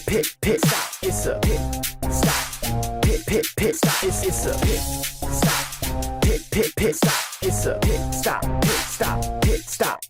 pit stop. It's a pit stop. Pit stop. It's a pit stop. Pit stop. It's a pit stop.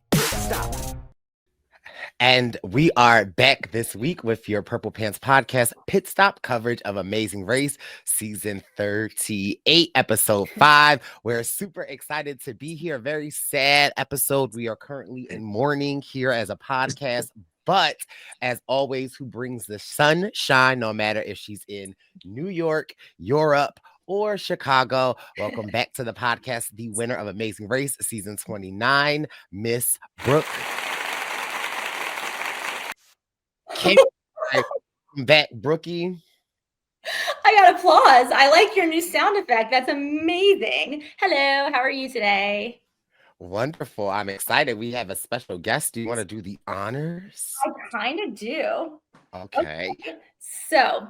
And we are back this week with your Purple Pants Podcast pit stop coverage of Amazing Race, season 38, episode 5. We're super excited to be here. Very sad episode. We are currently in mourning here as a podcast. But as always, who brings the sunshine, no matter if she's in New York, Europe, or Chicago. Welcome back to the podcast, the winner of Amazing Race, season 29, Miss Brooke. Welcome back, Brookie. I got applause. I like your new sound effect. That's amazing. Hello, how are you today? Wonderful. I'm excited. We have a special guest. Do you want to do the honors? I kind of do. Okay. So,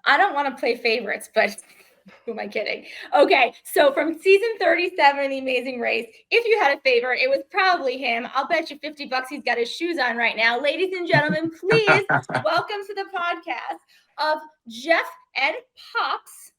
I don't want to play favorites, but who am I kidding? Okay, so from season 37 of The Amazing Race, if you had a favorite, it was probably him. I'll bet you $50 he's got his shoes on right now. Ladies and gentlemen, please welcome to the podcast of Jeff and Pops.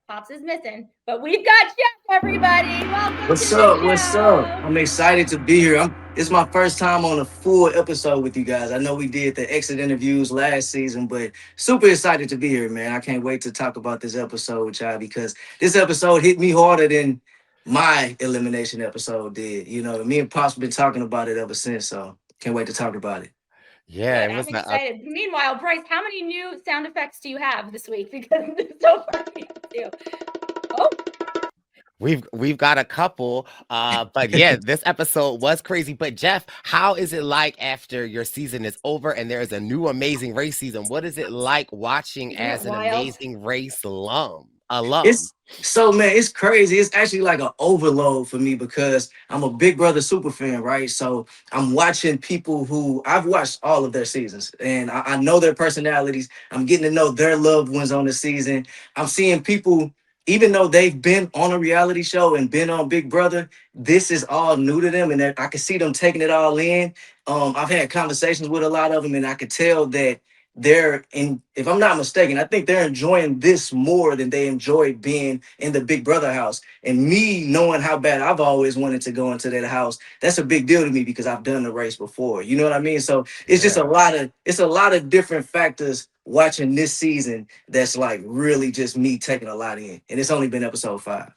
Pops is missing, but we've got Jeff, everybody. Welcome. What's up? What's up? I'm excited to be here. It's my first time on a full episode with you guys. I know we did the exit interviews last season, but super excited to be here, man. I can't wait to talk about this episode with y'all because this episode hit me harder than my elimination episode did. You know, me and Pops been talking about it ever since, so can't wait to talk about it. Yeah, I'm excited. Meanwhile, Brice, how many new sound effects do you have this week? Because so far we do. Oh. We've got a couple, but yeah, this episode was crazy. But Jeff, how is it like after your season is over and there's a new Amazing Race season? What is it like watching as an Amazing Race alum? It's crazy. It's actually like an overload for me because I'm a Big Brother super fan, right? So I'm watching people who I've watched all of their seasons and I know their personalities. I'm getting to know their loved ones on the season. I'm seeing people, even though they've been on a reality show and been on Big Brother, this is all new to them and I can see them taking it all in. I've had conversations with a lot of them and I could tell that if I'm not mistaken, I think they're enjoying this more than they enjoyed being in the Big Brother house. And me knowing how bad I've always wanted to go into that house, that's a big deal to me because I've done the race before. You know what I mean? So it's just a lot of different factors watching this season that's like really just me taking a lot in. And it's only been episode 5.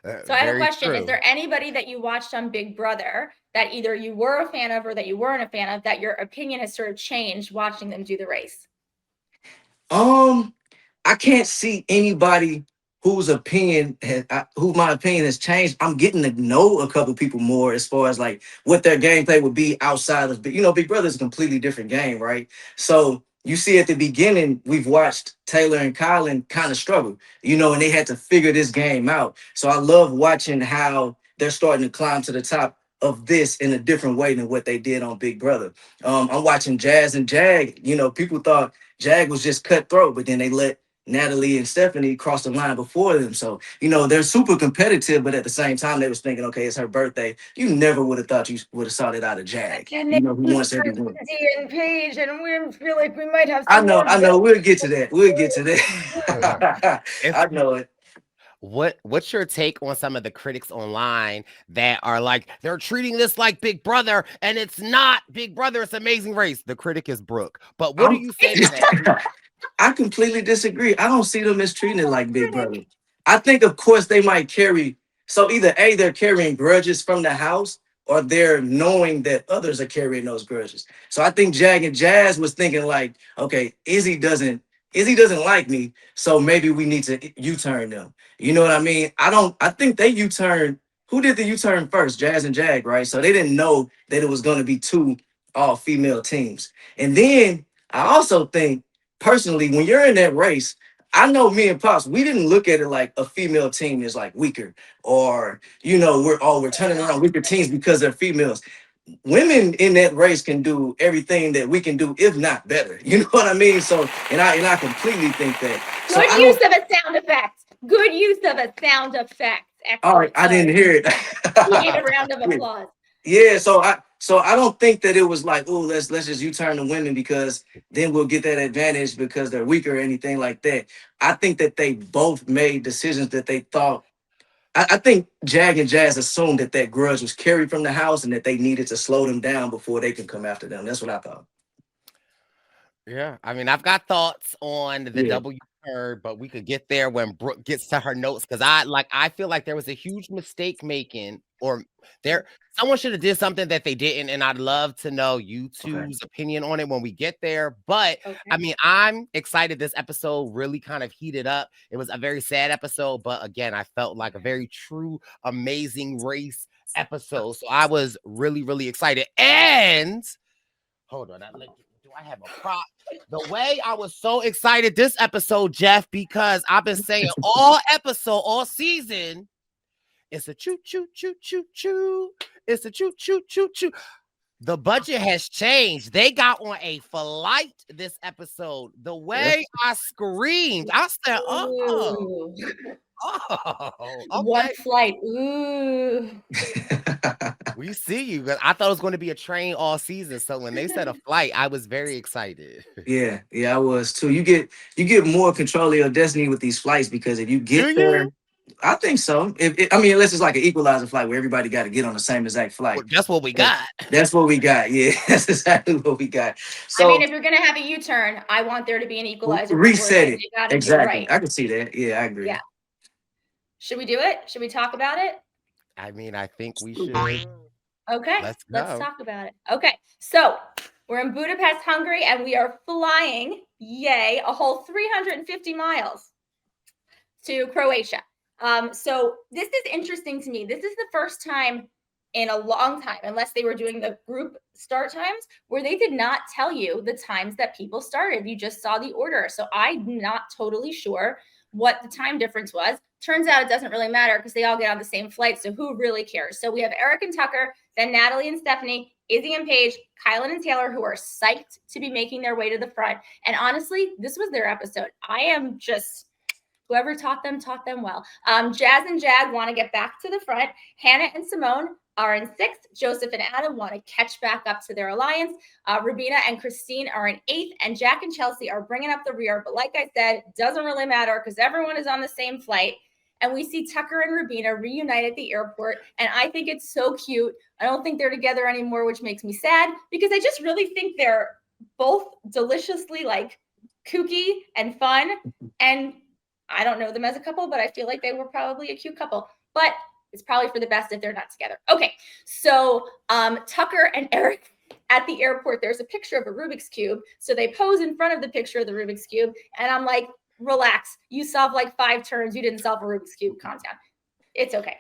So I have a question. True. Is there anybody that you watched on Big Brother that either you were a fan of or that you weren't a fan of that your opinion has sort of changed watching them do the race? I can't see anybody who my opinion has changed. I'm getting to know a couple people more as far as like what their gameplay would be outside of, Big Brother is a completely different game, right? So you see at the beginning, we've watched Taylor and Colin kind of struggle, and they had to figure this game out. So I love watching how they're starting to climb to the top of this in a different way than what they did on Big Brother. I'm watching Jazz and Jag. People thought Jag was just cutthroat, but then they let Natalie and Stephanie cross the line before them. So, they're super competitive, but at the same time, they was thinking, okay, it's her birthday. You never would have thought you would have sought it out of Jag. And who wants everyone. And Paige, and we feel like we might have. I know. We'll get to that. I know it. What's your take on some of the critics online that are like, they're treating this like Big Brother and it's not Big Brother, it's Amazing Race? The critic is Brooke. But what do you say to that? I completely disagree. I don't see them as treating it like Big Brother. I think, of course, they might carry. So either A, they're carrying grudges from the house, or they're knowing that others are carrying those grudges. So I think Jag and Jazz was thinking like, okay, Izzy doesn't like me, so maybe we need to U-turn them. You know what I mean? I think they U-turn. Who did the U-turn first? Jazz and Jag, right? So they didn't know that it was going to be 2 all-female teams. And then I also think, personally, when you're in that race, I know me and Pops, we didn't look at it like a female team is like weaker or, we're turning around weaker teams because they're females. Women in that race can do everything that we can do, if not better. You know what I mean? So, and I completely think that. Good use of a sound effect. Good use of a sound effect. Excellent. All right, I didn't hear it. We need a round of applause. Yeah, so So I don't think that it was like, oh, let's just U-turn the women because then we'll get that advantage because they're weaker or anything like that. I think that they both made decisions that they thought. I think Jag and Jazz assumed that that grudge was carried from the house and that they needed to slow them down before they can come after them. That's what I thought. Yeah, I mean, I've got thoughts on the Yeah. W word, but we could get there when Brooke gets to her notes because I feel like there was a huge mistake making, or someone should have did something that they didn't, and I'd love to know you two's opinion on it when we get there. But I mean, I'm excited. This episode really kind of heated up. It was a very sad episode, but again, I felt like a very true, amazing race episode. So I was really, really excited. And hold on, do I have a prop? The way I was so excited this episode, Jeff, because I've been saying all season, it's a choo choo choo choo choo. It's a choo choo choo choo. The budget has changed. They got on a flight this episode. The way I screamed, I said, Ooh. okay. One flight. Ooh. We see you. I thought it was going to be a train all season. So when they said a flight, I was very excited. Yeah, I was too. You get more control of your destiny with these flights because if you get there, I think so. I mean, unless it's like an equalizer flight where everybody got to get on the same exact flight. Well, that's what we got. That's what we got. Yeah, that's exactly what we got. So, I mean, if you're gonna have a U-turn, I want there to be an equalizer. Reset it. Exactly. Right. I can see that. Yeah, I agree. Yeah. Should we do it? Should we talk about it? I mean, I think we should. Okay, let's talk about it. Okay, so we're in Budapest, Hungary, and we are flying, yay, a whole 350 miles to Croatia. So this is interesting to me. This is the first time in a long time, unless they were doing the group start times, where they did not tell you the times that people started. You just saw the order. So I'm not totally sure what the time difference was. Turns out it doesn't really matter because they all get on the same flight. So who really cares? So we have Eric and Tucker, then Natalie and Stephanie, Izzy and Paige, Kylan and Taylor, who are psyched to be making their way to the front. And honestly, this was their episode. I am just, whoever taught them well. Jazz and Jag want to get back to the front. Hannah and Simone are in 6th. Joseph and Adam want to catch back up to their alliance. Rubina and Christine are in 8th. And Jack and Chelsea are bringing up the rear. But like I said, doesn't really matter because everyone is on the same flight. And we see Tucker and Rubina reunite at the airport. And I think it's so cute. I don't think they're together anymore, which makes me sad because I just really think they're both deliciously like kooky and fun. And I don't know them as a couple, but I feel like they were probably a cute couple. But it's probably for the best if they're not together. Okay, so Tucker and Eric at the airport, there's a picture of a Rubik's Cube. So they pose in front of the picture of the Rubik's Cube. And I'm like, relax. You solved like 5 turns. You didn't solve a Rubik's Cube. Calm down. It's okay.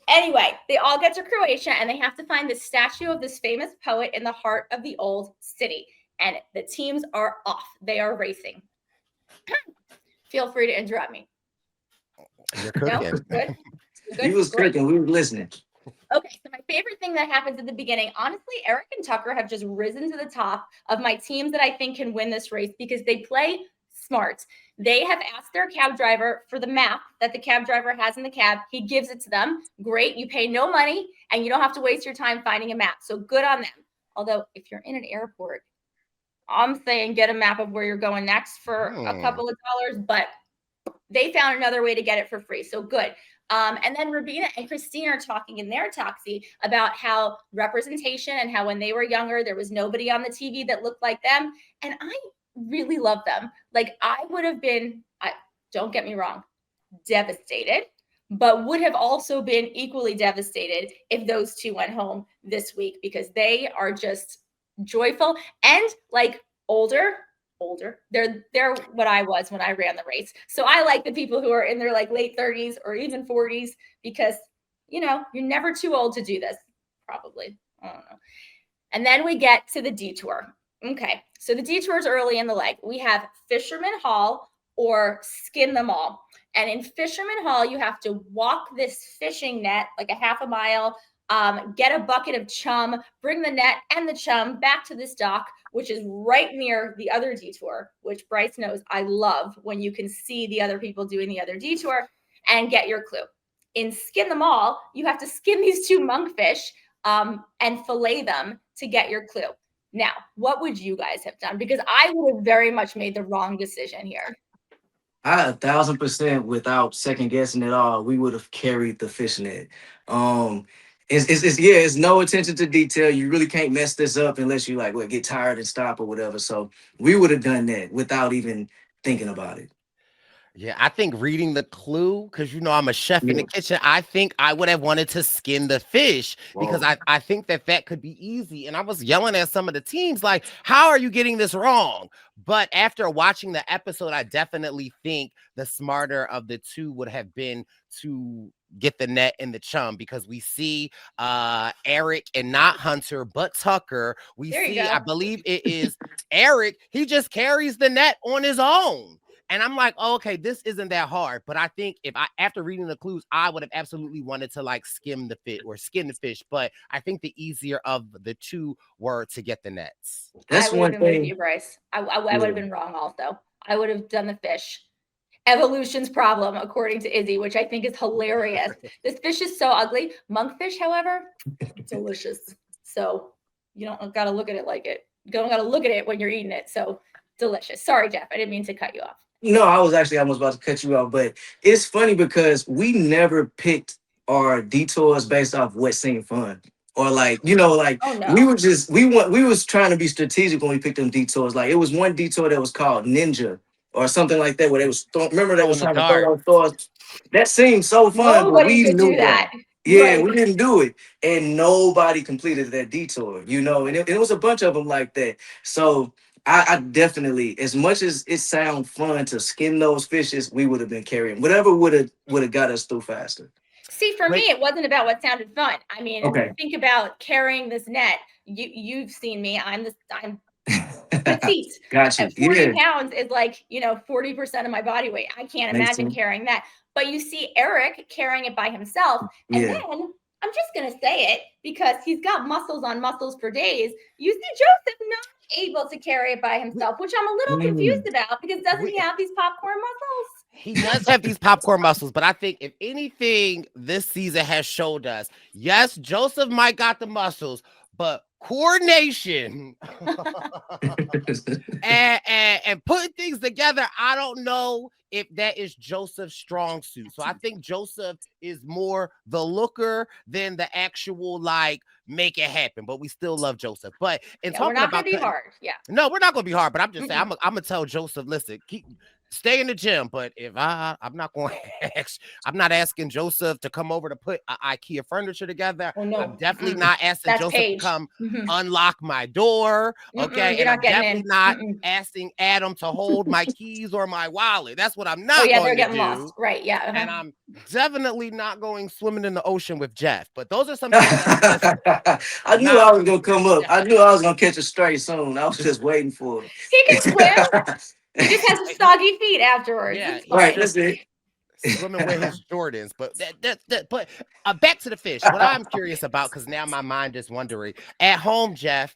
Anyway, they all get to Croatia and they have to find this statue of this famous poet in the heart of the old city. And the teams are off. They are racing. Feel free to interrupt me. You're cooking. No? Good? He was cooking. We were listening. Okay, so my favorite thing that happens at the beginning, honestly, Eric and Tucker have just risen to the top of my teams that I think can win this race because they play smart. They have asked their cab driver for the map that the cab driver has in the cab. He gives it to them. Great. You pay no money and you don't have to waste your time finding a map. So good on them. Although if you're in an airport, I'm saying get a map of where you're going next for a couple of dollars, but they found another way to get it for free. So good. And then Rubina and Christine are talking in their taxi about how representation and how when they were younger, there was nobody on the TV that looked like them. And I really love them. Like I would have been, don't get me wrong, devastated, but would have also been equally devastated if those two went home this week because they are just joyful and like older. They're what I was when I ran the race. So I like the people who are in their like late 30s or even 40s because, you know, you're never too old to do this. Probably. I don't know. And then we get to the detour. Okay. So the detour is early in the leg. We have Fisherman Hall or Skin Them All. And in Fisherman Hall, you have to walk this fishing net like a half a mile, get a bucket of chum, bring the net and the chum back to this dock, which is right near the other detour, which Brice knows I love when you can see the other people doing the other detour and get your clue. In Skin Them All, you have to skin these 2 monkfish and fillet them to get your clue. Now, what would you guys have done? Because I would have very much made the wrong decision here. 1,000% without second guessing at all, we would have carried the fishnet. It's no attention to detail. You really can't mess this up unless you get tired and stop or whatever. So we would have done that without even thinking about it. Yeah, I think reading the clue, because I'm a chef in the kitchen, I think I would have wanted to skin the fish because I think that could be easy. And I was yelling at some of the teams like, how are you getting this wrong? But after watching the episode, I definitely think the smarter of the two would have been to get the net in the chum, because we see Eric and not Hunter, but Tucker. We see, I believe it is Eric. He just carries the net on his own. And I'm like, oh, okay, this isn't that hard. But I think after reading the clues, I would have absolutely wanted to skim the fish or skin the fish. But I think the easier of the two were to get the nets. That's I would have been with you, Brice. I would have been wrong also. I would have done the fish. Evolution's problem, according to Izzy, which I think is hilarious. This fish is so ugly. Monkfish, however, delicious. So you don't got to look at it like it. You don't got to look at it when you're eating it. So delicious. Sorry, Jeff. I didn't mean to cut you off. No, I was actually almost about to cut you off, but it's funny because we never picked our detours based off what seemed fun. Or we was trying to be strategic when we picked them detours. Like it was one detour that was called Ninja or something like that, where they was remember they was trying to throw those thoughts. That seemed so fun, but we could knew do that. Yeah, we didn't do it, and nobody completed that detour. And it was a bunch of them like that. So I definitely, as much as it sounds fun to skin those fishes, we would have been carrying whatever would have got us through faster. See, for me, it wasn't about what sounded fun. I mean, think about carrying this net. You've seen me. I'm petite. Gotcha. 40 pounds is 40% of my body weight. I can't imagine carrying that. But you see Eric carrying it by himself, and then I'm just gonna say it because he's got muscles on muscles for days. You see Joseph not able to carry it by himself, which I'm a little confused about because doesn't he have these popcorn muscles? He does have these popcorn muscles, but I think if anything this season has showed us, yes, Joseph might got the muscles, but coordination and putting things together, I don't know if that is Joseph's strong suit. So I think Joseph is more the looker than the actual make it happen. But we still love Joseph. But talking we're not about gonna be hard. Yeah. No, we're not gonna be hard. But I'm just saying, I'm gonna tell Joseph, listen, stay in the gym. But if I'm not going to I'm not asking Joseph to come over to put IKEA furniture together. Oh, no. I'm definitely not asking That's Joseph Paige. to come unlock my door. Okay. And I'm definitely not asking Adam to hold my keys or my wallet. That's what I'm not going to do. Lost. Right. Yeah. And I'm definitely not going swimming in the ocean with Jeff. But those are some things I knew I was gonna come up. I knew I was gonna catch a stray soon. I was just waiting for it. He can swim. He just has soggy feet afterwards. Yeah, right. That's it. Swimming with his Jordans, but back to the fish. What I'm curious about, because now my mind is wondering. At home, Jeff,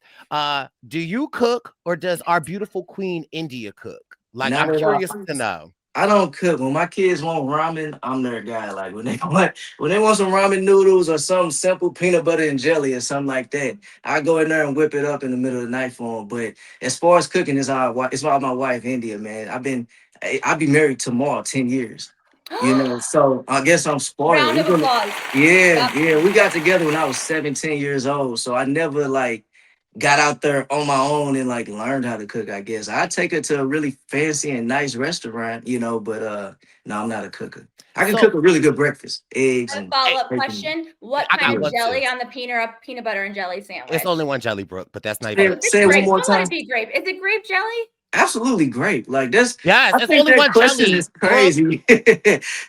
do you cook or does our beautiful queen India cook? I'm curious to know. I don't cook. When my kids want ramen, I'm their guy. When they want some ramen noodles or some simple peanut butter and jelly or something like that, I go in there and whip it up in the middle of the night for them. But as far as cooking, it's all my wife India, man. I'll be married tomorrow, 10 years. So I guess I'm spoiled. Round of applause. Yeah. We got together when I was 17 years old. So I never got out there on my own and learned how to cook, I guess. I take her to a really fancy and nice restaurant, but no, I'm not a cooker. I can cook a really good breakfast, eggs. A follow-up question: what kind of jelly on the peanut butter and jelly sandwich? It's only one jelly, Brooke, but that's not even. Say it one more time. Let it be grape. Is it grape jelly? Absolutely great. Yes, I think only one question jelly. is crazy.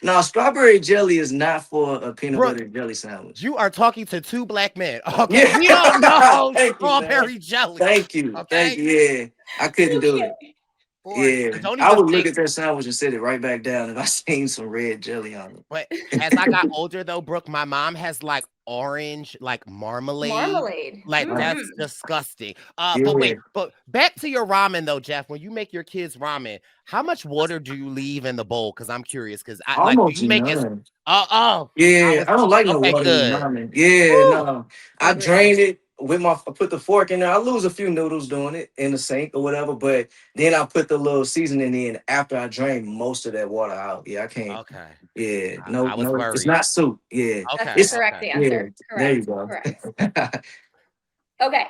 No, strawberry jelly is not for a peanut butter and jelly sandwich. You are talking to two black men. Okay, we don't know Thank strawberry jelly. Thank you. Okay? Thank you. Yeah, I couldn't do it. Or Yeah, don't I even would look think. at that sandwich and set it right back down if I seen some red jelly on But as I got older, though, Brooke, my mom has like orange, like marmalade. Marmalade. Like it. that's disgusting. But Yeah, wait, but back to your ramen though, Jeff. When you make your kids ramen, how much water do you leave in the bowl? Because I'm curious. Because I like, do almost you make it? none. I Yeah, was I don't like no okay. water in Good. ramen. Yeah, Whew. no. I Agreed. drain it with I put the fork in there. I lose a few noodles doing it in the sink or whatever, but then I put the little seasoning in after I drain most of that water out. Yeah, I can't. Okay. Yeah, I was no, it's worried. not soup. Yeah, That's the Okay. it's correct Okay. yeah. answer. There you Correct. go. Correct. Okay.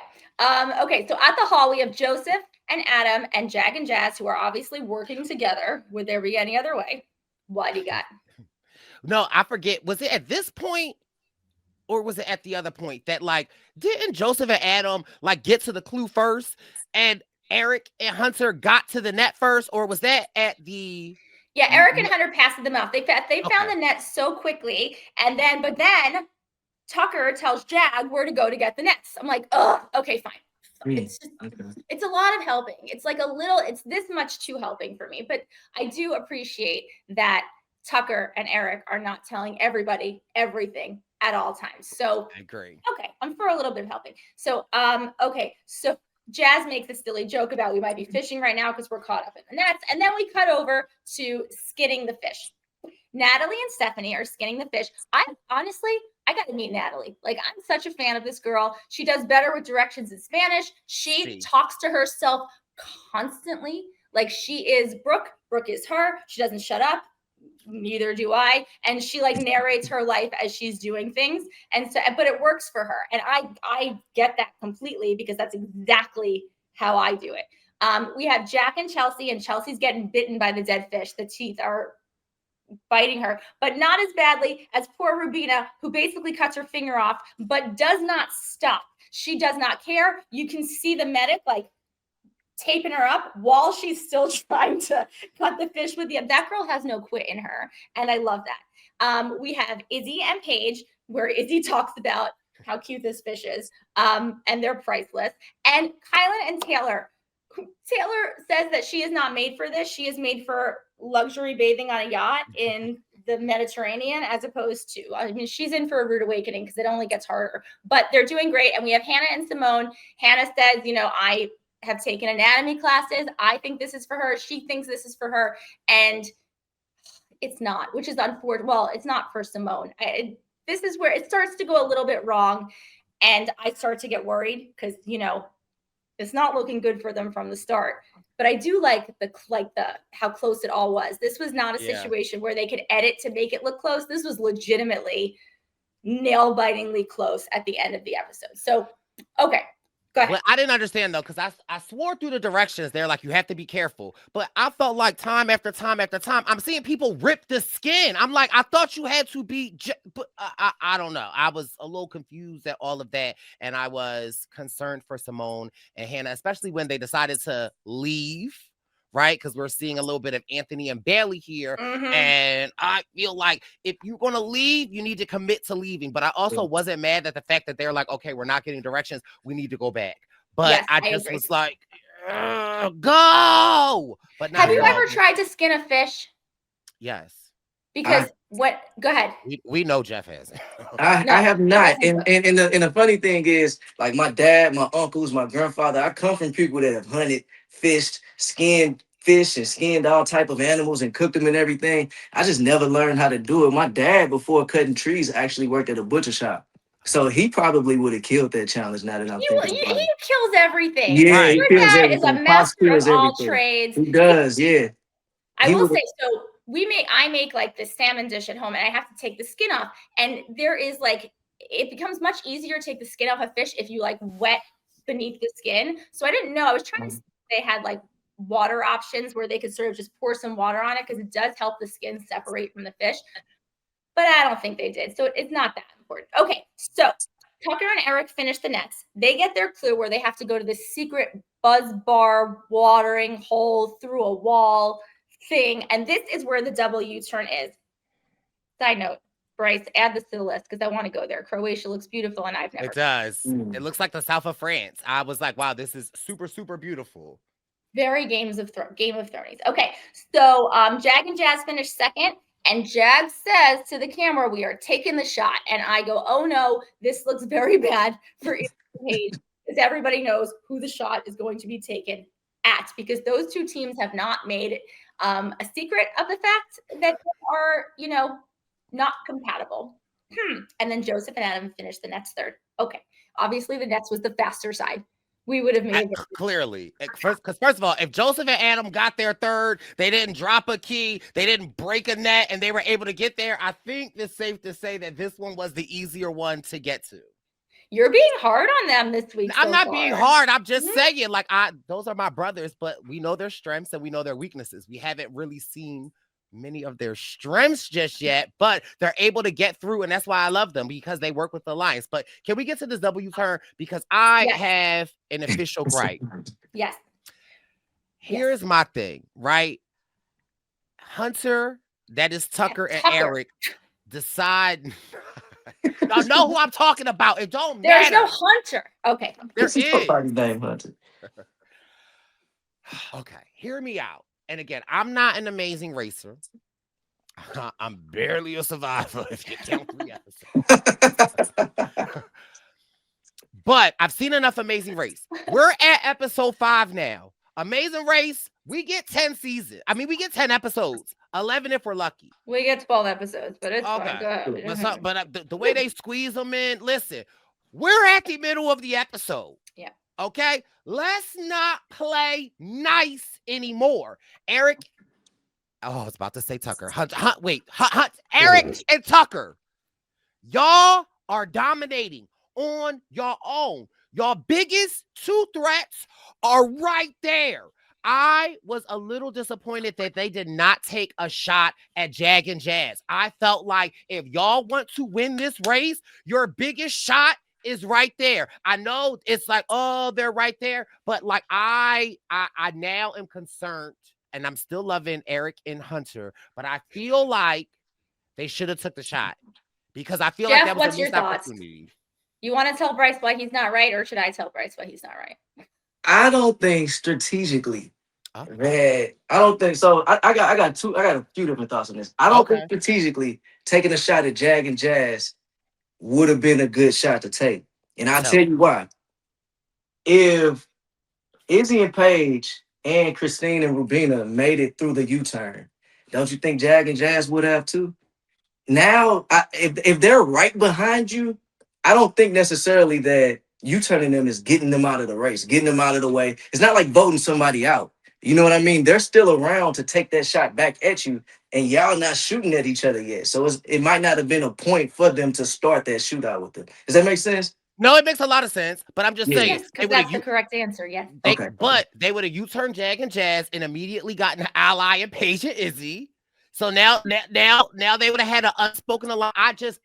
Okay. So at the hall, we have Joseph and Adam and Jag and Jazz, who are obviously working together. Would there be any other way? What do you got? No, I forget. Was it at this point? Or was it at the other point that like didn't Joseph and Adam like get to the clue first and Eric and Hunter got to the net first, or was that at the Yeah, Eric and Hunter passed them off. They found okay. the net so quickly, and then Tucker tells Jag where to go to get the nets. I'm like, oh, okay, fine. It's just it's a lot of helping. It's like it's this much too helping for me. But I do appreciate that Tucker and Eric are not telling everybody everything at all times. So I agree. okay, I'm for a little bit of helping. So okay, so Jazz makes a silly joke about we might be fishing right now because we're caught up in the nets, and then we cut over to skinning the fish. Natalie and Stephanie are skinning the fish. I got to meet Natalie. Like, I'm such a fan of this girl. She does better with directions in Spanish. She talks to herself constantly. Like, she is Brooke. Brooke is her. She doesn't shut up. Neither do I. And she like narrates her life as she's doing things. And so, but it works for her. And I get that completely because that's exactly how I do it. We have Jack and Chelsea's getting bitten by the dead fish. The teeth are biting her, but not as badly as poor Rubina, who basically cuts her finger off, but does not stop. She does not care. You can see the medic like taping her up while she's still trying to cut the fish with that girl has no quit in her, and I love that. We have Izzy and Paige, where Izzy talks about how cute this fish is, and they're priceless, and Kylan and Taylor. Taylor says that she is not made for this. She is made for luxury bathing on a yacht in the Mediterranean, as opposed to, I mean, she's in for a rude awakening because it only gets harder, but they're doing great. And we have Hannah and Simone. Hannah says, I have taken anatomy classes. I think this is for her. She thinks this is for her. And it's not, which is unfortunate. Well, it's not for Simone. This is where it starts to go a little bit wrong. And I start to get worried because, it's not looking good for them from the start. But I do like the how close it all was. This was not a situation where they could edit to make it look close. This was legitimately nail-bitingly close at the end of the episode. So, okay. Go ahead. Well, I didn't understand though, because I swore through the directions they're like, you have to be careful. But I felt like time after time after time, I'm seeing people rip the skin. I'm like, I thought you had to be, but I don't know. I was a little confused at all of that. And I was concerned for Simone and Hannah, especially when they decided to leave. Right, because we're seeing a little bit of Anthony and Bailey here, and I feel like if you're gonna leave, you need to commit to leaving. But I also wasn't mad at the fact that they're like, okay, we're not getting directions, we need to go back. But yes, I just was like, go. But have you ever tried to skin a fish? Yes. Because what? Go ahead. We know Jeff has. I have not, and the funny thing is, like my dad, my uncles, my grandfather, I come from people that have hunted, fished, skinned fish, and skinned all type of animals and cooked them and everything. I just never learned how to do it. My dad, before cutting trees, actually worked at a butcher shop, so he probably would have killed that challenge. Now that I'm thinking about it, he kills everything. Yeah, Your he kills dad everything. is a master of all everything. trades. He does, yeah. I will say, so I make like the salmon dish at home, and I have to take the skin off. And there is like, it becomes much easier to take the skin off a fish if you like wet beneath the skin. So I didn't know. I was trying to see if they had like water options where they could sort of just pour some water on it, because it does help the skin separate from the fish. But I don't think they did. So it's not that important. Okay, so Tucker and Eric finish the nets. They get their clue where they have to go to this secret buzz bar watering hole through a wall thing. And this is where the double U-turn is. Side note, Brice, add this to the list because I want to go there. Croatia looks beautiful, and I've never. It does. It looks like the south of France. I was like, wow, this is super, super beautiful. Very Game of Thrones. Okay, so Jag and Jazz finished second, and Jag says to the camera, "We are taking the shot." And I go, "Oh no, this looks very bad for Paige," because everybody knows who the shot is going to be taken at, because those two teams have not made a secret of the fact that they are, not compatible. And then Joseph and Adam finished the Nets third. Okay, obviously the Nets was the faster side. We would have made it. Clearly. First of all, if Joseph and Adam got their third, they didn't drop a key, they didn't break a net, and they were able to get there, I think it's safe to say that this one was the easier one to get to. You're being hard on them this week. I'm not being hard. I'm just saying, like, those are my brothers, but we know their strengths and we know their weaknesses. We haven't really seen many of their strengths just yet, but they're able to get through, and that's why I love them, because they work with the Alliance. But can we get to this W turn? Because I have an official gripe. Yes. Here's my thing, right? Hunter, that is Tucker and Eric, decide. I know who I'm talking about. It don't matter. There's no Hunter. Okay. There is. Nobody's name Hunter. Okay, hear me out. And again, I'm not an amazing racer. I'm barely a survivor if you count 3 episodes. But I've seen enough Amazing Race. We're at episode 5 now. Amazing Race, we get 10 seasons. I mean, we get 10 episodes. 11 if we're lucky. We get 12 episodes, but it's fine. Go ahead. But the way they squeeze them in, listen, we're at the middle of the episode. Yeah. Okay? Let's not play nice anymore. Eric, I was about to say Tucker. Eric and Tucker, y'all are dominating on your own. Your biggest 2 threats are right there. I was a little disappointed that they did not take a shot at Jag and Jazz. I felt like if y'all want to win this race, your biggest shot is right there. I know it's like, oh, they're right there, but like I now am concerned, and I'm still loving Eric and Hunter, but I feel like they should have took the shot, because I feel like that was a missed opportunity. You want to tell Brice why he's not right, or should I tell Brice why he's not right? I don't think strategically. Man, I don't think so. I got a few different thoughts on this. I don't think strategically taking a shot at Jag and Jazz would have been a good shot to take. And I'll tell you why. If Izzy and Paige and Christine and Rubina made it through the U-turn, don't you think Jag and Jazz would have too? Now, if they're right behind you, I don't think necessarily that you turning them is getting them out of the race, getting them out of the way. It's not like voting somebody out. You know what I mean? They're still around to take that shot back at you, and y'all not shooting at each other yet. So it might not have been a point for them to start that shootout with them. Does that make sense? No, it makes a lot of sense, but I'm just saying. Yes, because that's the correct answer, yes. But they would have U-turned Jag and Jazz and immediately gotten Ally and Paige and Izzy. So now they would have had an unspoken alliance.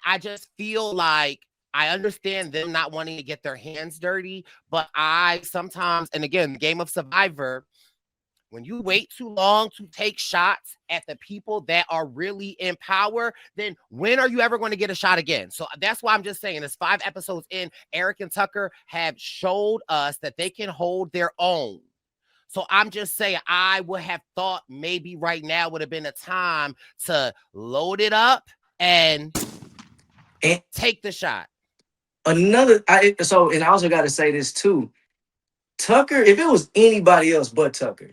I just feel like I understand them not wanting to get their hands dirty, but I sometimes, and again, Game of Survivor, when you wait too long to take shots at the people that are really in power, then when are you ever going to get a shot again? So that's why I'm just saying, it's 5 episodes in, Eric and Tucker have showed us that they can hold their own. So I'm just saying, I would have thought maybe right now would have been a time to load it up and take the shot. And I also got to say this too. Tucker, if it was anybody else but Tucker,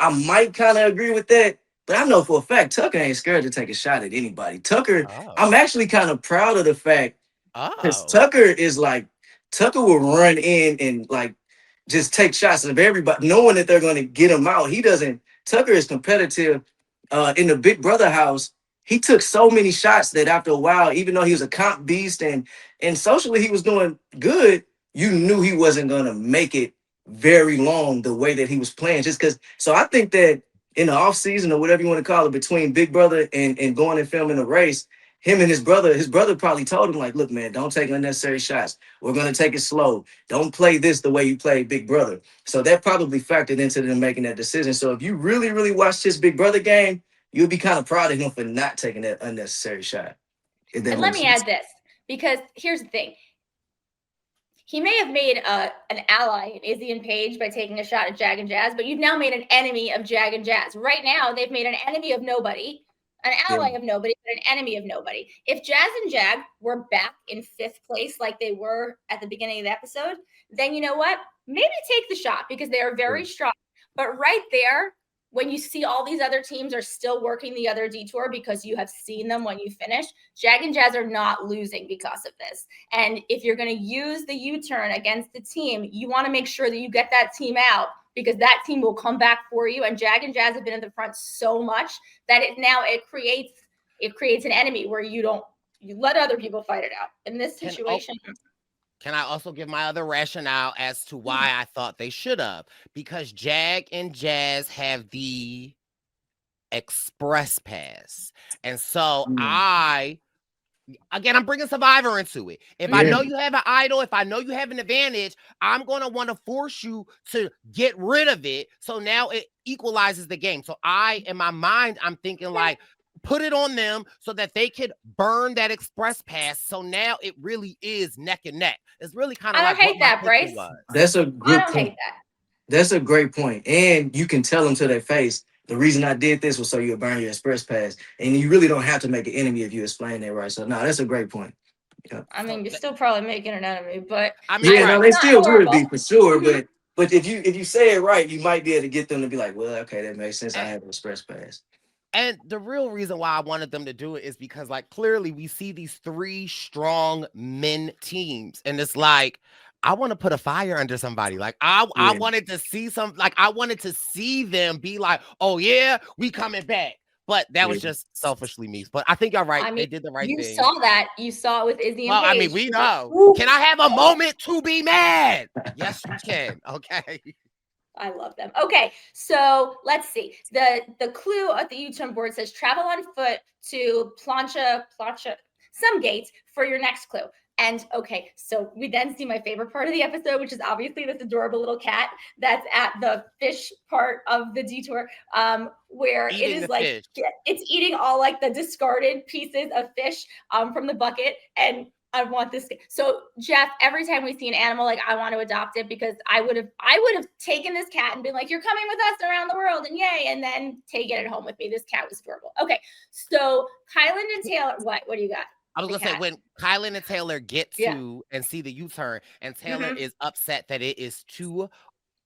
I might kind of agree with that. But I know for a fact, Tucker ain't scared to take a shot at anybody. Tucker, I'm actually kind of proud of the fact because Tucker will run in and like just take shots of everybody, knowing that they're going to get him out. Tucker is competitive. In the Big Brother house, he took so many shots that after a while, even though he was a comp beast and socially he was doing good, you knew he wasn't going to make it very long the way that he was playing. Just because, so I think that in the off season or whatever you want to call it, between Big Brother and going and filming the race, him and his brother probably told him like, look, man, don't take unnecessary shots. We're going to take it slow. Don't play this the way you play Big Brother. So that probably factored into them making that decision. So if you really, really watched his Big Brother game, you'll be kind of proud of him for not taking that unnecessary shot. And let me add this, because here's the thing. he may have made an ally in Izzy and Paige by taking a shot at Jag and Jazz, but you've now made an enemy of Jag and Jazz. Right now, they've made an enemy of nobody, an ally of nobody, but an enemy of nobody. If Jazz and Jag were back in 5th place like they were at the beginning of the episode, then you know what? Maybe take the shot because they are very strong. But right there, when you see all these other teams are still working the other detour because you have seen them when you finish, Jag and Jazz are not losing because of this. And if you're going to use the U-turn against the team, you want to make sure that you get that team out because that team will come back for you. And Jag and Jazz have been in the front so much that it creates an enemy where you let other people fight it out. In this situation. Can I also give my other rationale as to why I thought they should have? Because Jag and Jazz have the express pass. And so I'm bringing Survivor into it. If I know you have an idol, if I know you have an advantage, I'm going to want to force you to get rid of it. So now it equalizes the game. So in my mind, I'm thinking like, put it on them so that they could burn that express pass. So now it really is neck and neck. It's really kind of like I don't hate that, Brice. That's a good I don't hate that. That's a great point. And you can tell them to their face, the reason I did this was so you'll burn your express pass. And you really don't have to make an enemy if you explain that right. So no, that's a great point. Yeah. I mean, you're still probably making an enemy, but they still would be for sure. But if you say it right, you might be able to get them to be like, well, okay, that makes sense. I have an express pass. And the real reason why I wanted them to do it is because, like, clearly we see these 3 strong men teams. And it's like, I want to put a fire under somebody. Like, I wanted to see I wanted to see them be like, oh, yeah, we coming back. But that was just selfishly me. But I think you're right. I mean, they did the right thing. You saw that. You saw it with Izzy and Paige. Well, I mean, we know. Can I have a moment to be mad? Yes, you can. Okay. I love them. Okay, so let's see. The clue at the U-turn board says travel on foot to plancha, some gates for your next clue. And okay, so we then see my favorite part of the episode, which is obviously this adorable little cat that's at the fish part of the detour, where it is like it's eating all like the discarded pieces of fish from the bucket. And I want this. So Jeff, every time we see an animal, like I want to adopt it because I would have taken this cat and been like, you're coming with us around the world and yay. And then taken it home with me. This cat was adorable. Okay. So Kylan and Taylor, what do you got? I was going to say when Kylan and Taylor get to and see the U-turn and Taylor is upset that it is 2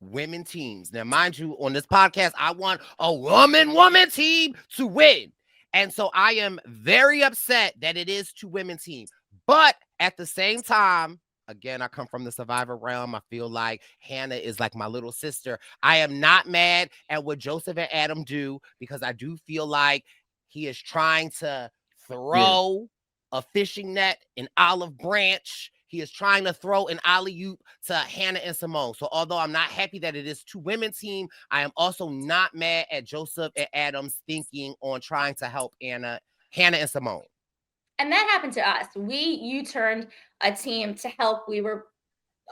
women teams. Now, mind you, on this podcast, I want a woman team to win. And so I am very upset that it is 2 women teams. But at the same time, again, I come from the Survivor realm. I feel like Hannah is like my little sister. I am not mad at what Joseph and Adam do because I do feel like he is trying to throw a fishing net, an olive branch. He is trying to throw an alley-oop to Hannah and Simone. So although I'm not happy that it is 2 women team, I am also not mad at Joseph and Adam's thinking on trying to help Hannah and Simone. And that happened to us. We U-turned a team to help. We were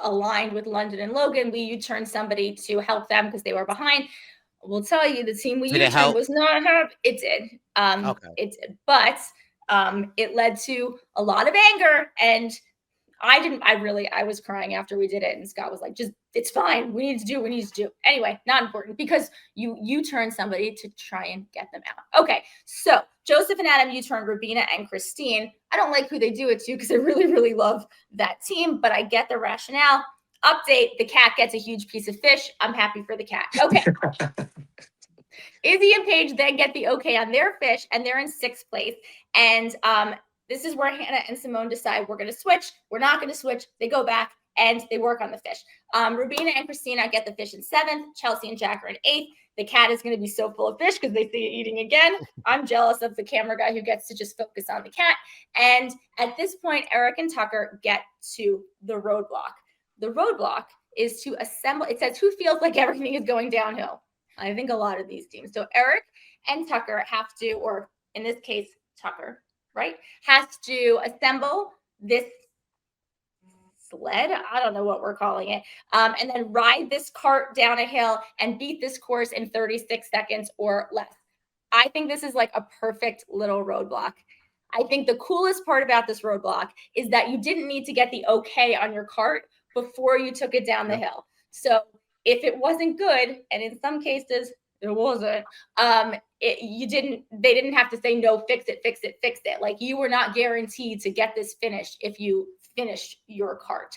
aligned with London and Logan. We U-turned somebody to help them because they were behind. We'll tell you, the team we U-turned was not help. It did. It did. But it led to a lot of anger. And I was crying after we did it. And Scott was like, it's fine. We need to do. Anyway, not important because you turn somebody to try and get them out. Okay. So Joseph and Adam, you turned Rubina and Christine. I don't like who they do it to because I really, really love that team, but I get the rationale. Update, the cat gets a huge piece of fish. I'm happy for the cat. Okay. Izzy and Paige then get the okay on their fish, and they're in 6th place. And this is where Hannah and Simone decide we're going to switch. We're not going to switch. They go back and they work on the fish. Rubina and Christina get the fish in 7th. Chelsea and Jack are in 8th. The cat is going to be so full of fish because they see it eating again. I'm jealous of the camera guy who gets to just focus on the cat. And at this point, Eric and Tucker get to the roadblock. The roadblock is to assemble. It says, who feels like everything is going downhill? I think a lot of these teams. So Eric and Tucker have to, or in this case, Tucker, right, has to assemble this sled. I don't know what we're calling it. And then ride this cart down a hill and beat this course in 36 seconds or less. I think this is like a perfect little roadblock. I think the coolest part about this roadblock is that you didn't need to get the okay on your cart before you took it down the hill. So if it wasn't good, and in some cases it wasn't, they didn't have to say, no, fix it. Like, you were not guaranteed to get this finished if you finished your cart.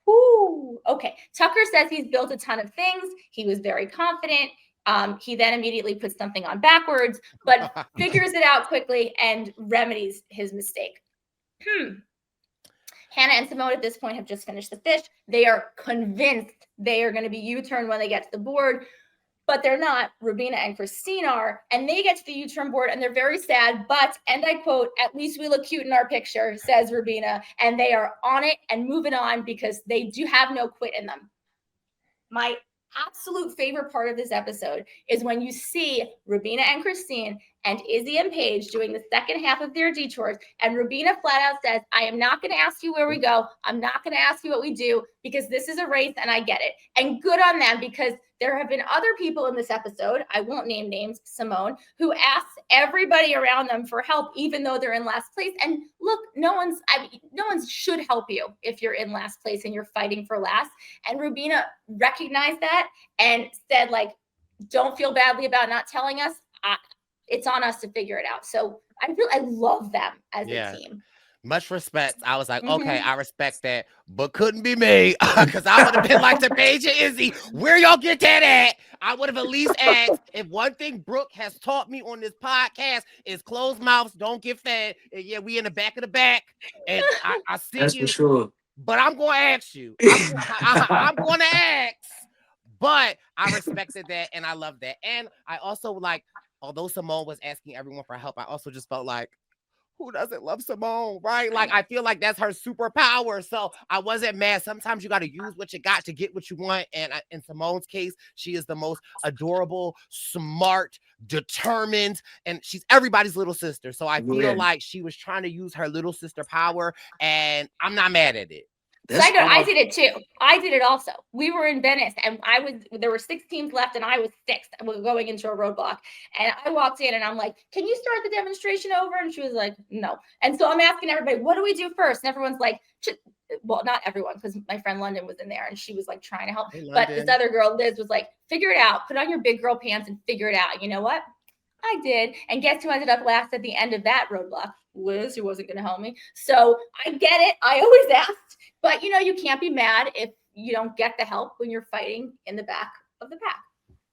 Ooh, okay. Tucker says he's built a ton of things. He was very confident. He then immediately puts something on backwards, but figures it out quickly and remedies his mistake. Hannah and Simone at this point have just finished the fish. They are convinced they are going to be U-turn when they get to the board, but they're not. Rubina and Christine are, and they get to the U-turn board and they're very sad, but, and I quote, "At least we look cute in our picture," says Rubina, and they are on it and moving on because they do have no quit in them. My absolute favorite part of this episode is when you see Rubina and Christine and Izzy and Paige doing the second half of their detours, and Rubina flat out says, "I am not going to ask you where we go. I'm not going to ask you what we do because this is a race and I get it." And good on them, because there have been other people in this episode, I won't name names, Simone, who asked everybody around them for help, even though they're in last place. And look, no one should help you if you're in last place and you're fighting for last. And Rubina recognized that and said, like, "Don't feel badly about not telling us. It's on us to figure it out." So I love them as a team. Much respect. I was like, okay, I respect that, but couldn't be me, because I would have been like to Paige and Izzy, "Where y'all get that at?" I would have at least asked. If one thing Brooke has taught me on this podcast is closed mouths don't get fed. And yeah, we in the back of the back, and I see That's you, for sure. but I'm going to ask you. I'm going to ask. But I respected that, and I love that. And I also, like, although Simone was asking everyone for help, I also just felt like, who doesn't love Simone, right? Like, I feel like that's her superpower. So I wasn't mad. Sometimes you got to use what you got to get what you want. And in Simone's case, she is the most adorable, smart, determined, and she's everybody's little sister. So I feel like she was trying to use her little sister power, and I'm not mad at it. Side note, I did it too. I did it also. We were in Venice and there were 6 teams left and I was 6th. I was going into a roadblock. And I walked in and I'm like, "Can you start the demonstration over?" And she was like, "No." And so I'm asking everybody, "What do we do first?" And everyone's like, well, not everyone, because my friend London was in there and she was like trying to help. But this other girl, Liz, was like, "Figure it out. Put on your big girl pants and figure it out." And you know what? I did. And guess who ended up last at the end of that roadblock? Liz, who wasn't going to help me. So I get it. I always asked. But, you can't be mad if you don't get the help when you're fighting in the back of the pack.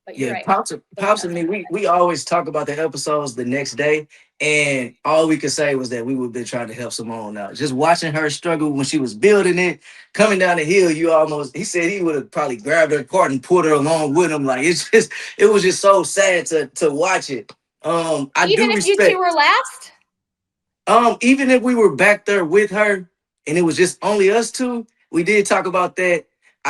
But you're right. Pops and me, we always talk about the episodes the next day. And all we could say was that we would have been trying to help Simone out. Just watching her struggle when she was building it, coming down the hill, he said he would have probably grabbed her cart and pulled her along with him. Like, it was just so sad to watch it. Even if you two were last? Even if we were back there with her and it was just only us two, we did talk about that.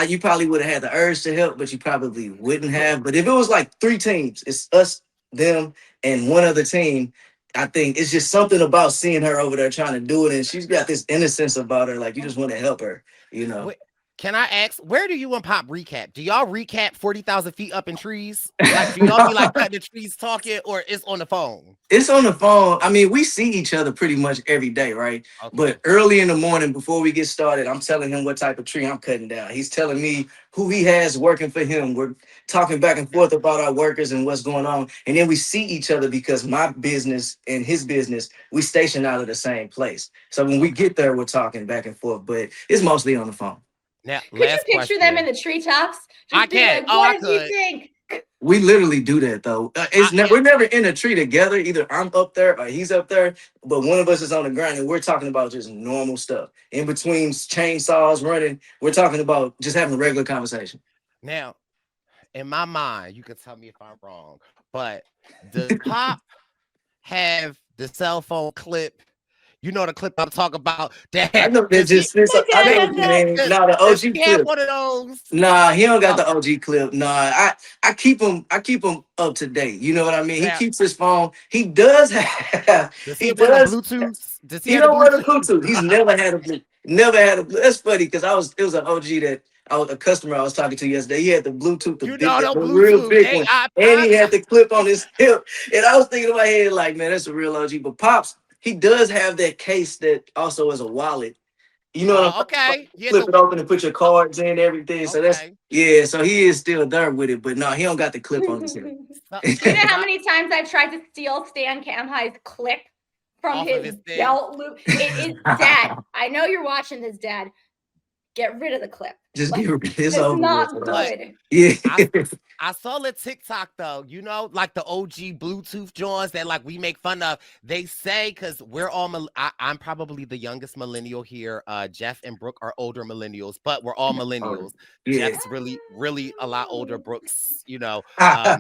You probably would have had the urge to help, but you probably wouldn't have. But if it was like 3 teams, it's us, them, and one other team, I think it's just something about seeing her over there trying to do it. And she's got this innocence about her. Like, you just want to help her, Wait, can I ask, where do you and Pop recap? Do y'all recap 40,000 feet up in trees? Like, do y'all be like cutting the trees talking, or it's on the phone? It's on the phone. I mean, we see each other pretty much every day, right? Okay. But early in the morning, before we get started, I'm telling him what type of tree I'm cutting down. He's telling me who he has working for him. We're talking back and forth about our workers and what's going on. And then we see each other because my business and his business, we station out of the same place. So when we get there, we're talking back and forth, but it's mostly on the phone. Now, could you picture them in the treetops? I can. Like, what do you think? We literally do that though. We're never in a tree together. Either I'm up there or he's up there, but one of us is on the ground and we're talking about just normal stuff. In between chainsaws running, we're talking about just having a regular conversation. Now, in my mind, you can tell me if I'm wrong, but does Pop have the cell phone clip? You know the clip I'm talking about. I know that just the OG clip. One of those. Nah, he don't got the OG clip. Nah, I keep him up to date. You know what I mean? Yeah. He keeps his phone. He does have. He does Bluetooth. Does he don't wear the Bluetooth. He's never had a Bluetooth. Never had a. That's funny because it was an OG that a customer I was talking to yesterday. He had the Bluetooth, the real big one, and he had the clip on his hip. And I was thinking in my head like, man, that's a real OG. But Pops, he does have that case that also is a wallet You know what I'm Okay. Yeah. flip it open and put your cards in and everything. So that's Okay. yeah. So he is still there with it, but no, he don't got the clip on his head. So, Do you know how my- many times I've tried to steal Stan Camhi's clip from Off of his his thing. belt loop? It is Dad. I know you're watching this, Dad. Get rid of the clip. Just Like, get rid of this it's over not with. good. Yeah. I saw the TikTok though, you know, like the OG Bluetooth joints that like we make fun of. They say because we're all I'm probably the youngest millennial here. Jeff and Brooke are older millennials, but we're all millennials. Yeah. Jeff's really a lot older. Brooke's, you know, Yeah.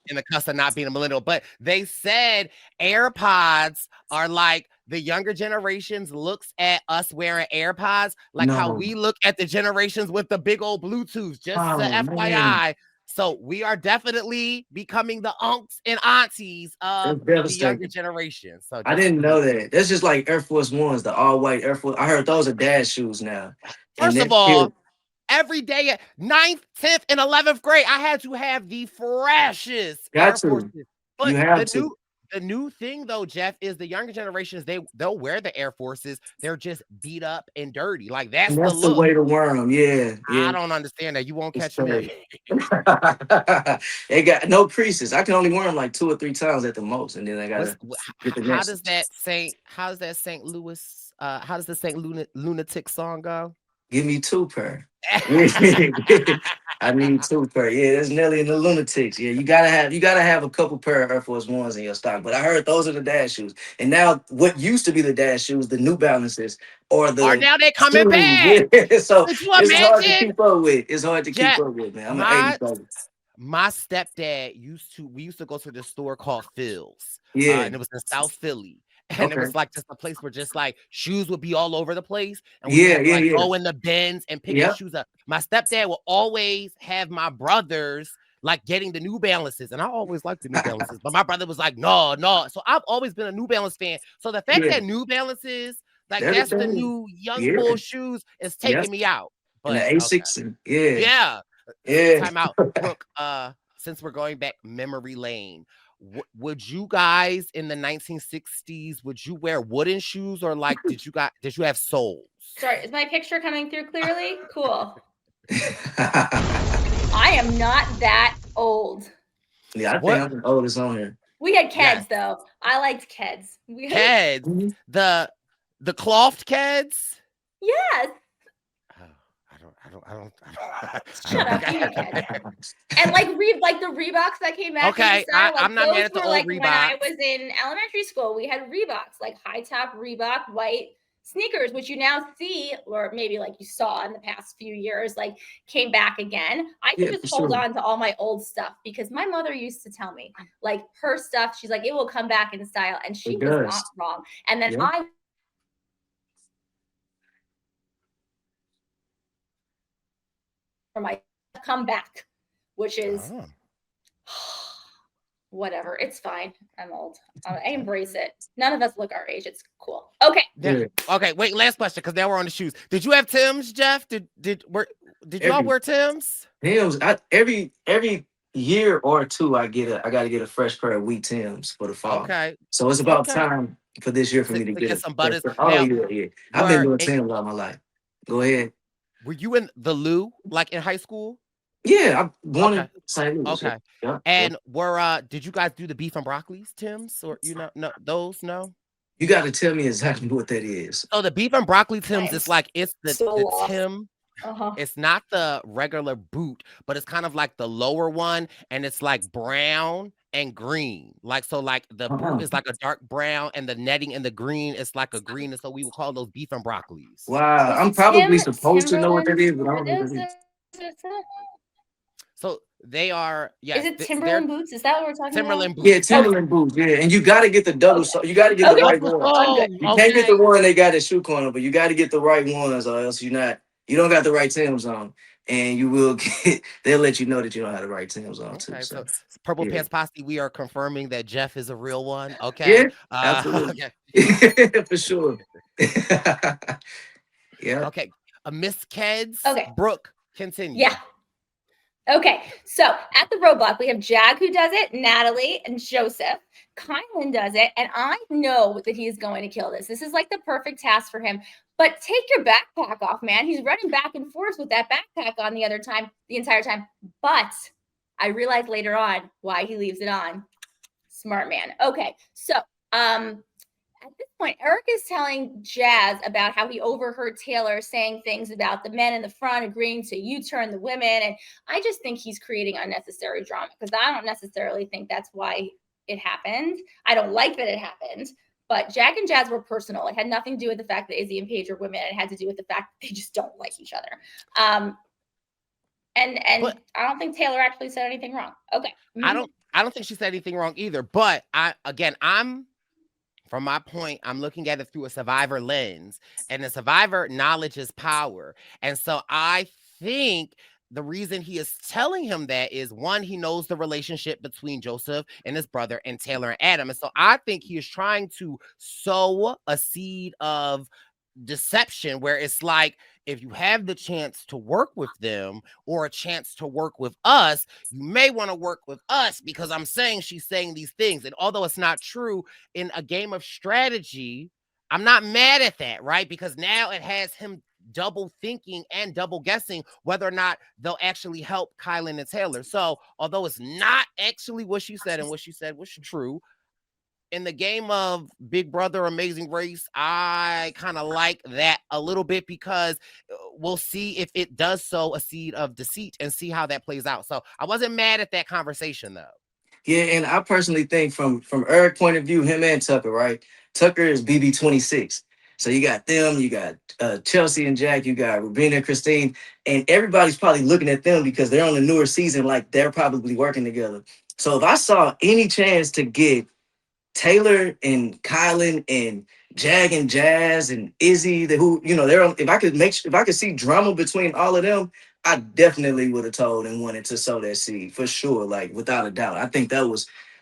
in the cusp of not being a millennial. But they said AirPods are like the younger generations looks at us wearing AirPods, like how No. we look at the generations with the big old Bluetooth. Just Oh, FYI. man. So we are definitely becoming the unks and aunties of That's the devastating. younger generation. So I didn't know that. That's just like Air Force Ones, the all white Air Force. I heard those are dad shoes now. First And of all, every day at 9th, 10th, and 11th grade, I had to have the freshest Air Forces. But you have to. The new thing though, Jeff, is the younger generations, they'll wear the Air Forces. They're just beat up and dirty. Like that's And the that's the look. way to wear them. Yeah. I don't understand that. You won't It's catch me. They got no creases. I can only wear them like 2 or 3 times at the most, and then I gotta get the How next. does that St. Louis how does the St. Lunatic song go? Give me 2 pair. I need 2 pair. Yeah, that's Nelly and the Lunatics. Yeah, you gotta have a couple pair of Air Force Ones in your stock. But I heard those are the dad shoes. And now what used to be the dad shoes, the New Balances, or now they're coming shoes. back. Yeah. So Could you it's hard to imagine? keep up with. It's hard to Jack, keep up with, man. I'm an 80s baby. My stepdad we used to go to this store called Phil's. Yeah. And it was in South Philly. And it was like just a place where just like shoes would be all over the place. And we had to go in the bins and pick your shoes up. My stepdad will always have my brothers like getting the New Balances. And I always liked the New Balances. But my brother was like, no. So I've always been a New Balance fan. So the fact that New Balances, like that's the new young bull shoes, is taking me out. But and the A6. Yeah. Time out. Brooke, since we're going back memory lane, would you guys in the 1960s, would you wear wooden shoes or like did you have soles? Sorry, is my picture coming through clearly? Cool. I am not that old. Yeah, I think I'm the oldest on here. We had Keds though. I liked Keds. Keds, the cloth Keds. Yes. I don't. Shut up, you Keds. And like the Reeboks that came back. Okay, I'm not mad at the old Reeboks. When I was in elementary school, we had Reeboks, like high top Reebok white sneakers, which you now see, or maybe like you saw in the past few years, like came back again. I can just hold on to all my old stuff because my mother used to tell me, like her stuff, she's like, it will come back in style, and she was not wrong. And then for my comeback, which is whatever. It's fine. I'm old. I embrace it. None of us look our age. It's cool. Okay. Okay. Wait. Last question, because now we're on the shoes. Did you have Tims, Jeff? Did y'all wear Tims? Tims. Every year or two, I got to get a fresh pair of wheat Tims for the fall. Okay. So it's about time for this year for me to get some butters. Yeah. I've been doing Tims all my life. Go ahead. Were you in the Lou, like in high school? Yeah, I'm born in St. Louis. Okay. Yeah. And did you guys do the beef and broccolis, Tims? Or no? You got to tell me exactly what that is. So the beef and broccoli Tims is like it's the Tim. Uh-huh. It's not the regular boot, but it's kind of like the lower one, and it's like brown and green. Like so, like the boot is like a dark brown, and the netting and the green is like a green, and so we would call those beef and broccolis. Wow, I'm probably supposed to know what that is, but I don't know what it is. So they are, Is it Timberland boots? Is that what we're talking Timberland about? boots. Yeah, Timberland boots. Yeah, and you got to get the double. So you got to get the right one. You can't get the one they got at shoe corner, but you got to get the right ones, or else you don't got the right Tims on, and you will get. They'll let you know that you don't have the right Tims on too. So Purple Pants Posse, we are confirming that Jeff is a real one. Okay. Yeah, absolutely. Okay. For sure. Yeah. Okay. Miss Keds. Okay. Brooke, continue. Yeah. Okay, so at the roadblock, we have Jag who does it, Natalie and Joseph. Kylan does it, and I know that he is going to kill this. This is like the perfect task for him. But take your backpack off, man. He's running back and forth with that backpack on the entire time. But I realized later on why he leaves it on. Smart man. Okay, so at this point, Eric is telling Jazz about how he overheard Taylor saying things about the men in the front agreeing to U-turn the women. And I just think he's creating unnecessary drama because I don't necessarily think that's why it happened. I don't like that it happened. But Jack and Jazz were personal. It had nothing to do with the fact that Izzy and Paige are women. It had to do with the fact that they just don't like each other. But I don't think Taylor actually said anything wrong. Okay. I don't think she said anything wrong either. But from my point, I'm looking at it through a survivor lens, and the survivor knowledge is power. And so I think the reason he is telling him that is, one, he knows the relationship between Joseph and his brother and Taylor and Adam. And so I think he is trying to sow a seed of deception where it's like, if you have the chance to work with them or a chance to work with us, you may want to work with us because she's saying these things. And although it's not true in a game of strategy, I'm not mad at that, right? Because now it has him double thinking and double guessing whether or not they'll actually help Kylan and Taylor. So although it's not actually what she said and what she said was true, in the game of Big Brother Amazing Race, I kind of like that a little bit because we'll see if it does sow a seed of deceit and see how that plays out. So I wasn't mad at that conversation, though. Yeah, and I personally think from Eric's point of view, him and Tucker, right? Tucker is BB26. So you got them, you got Chelsea and Jack, you got Rubina and Christine, and everybody's probably looking at them because they're on the newer season, like they're probably working together. So if I saw any chance to get Taylor and Kylan and Jag and Jazz and Izzy, if I could see drama between all of them, I definitely would have told and wanted to sow that seed for sure, like without a doubt. I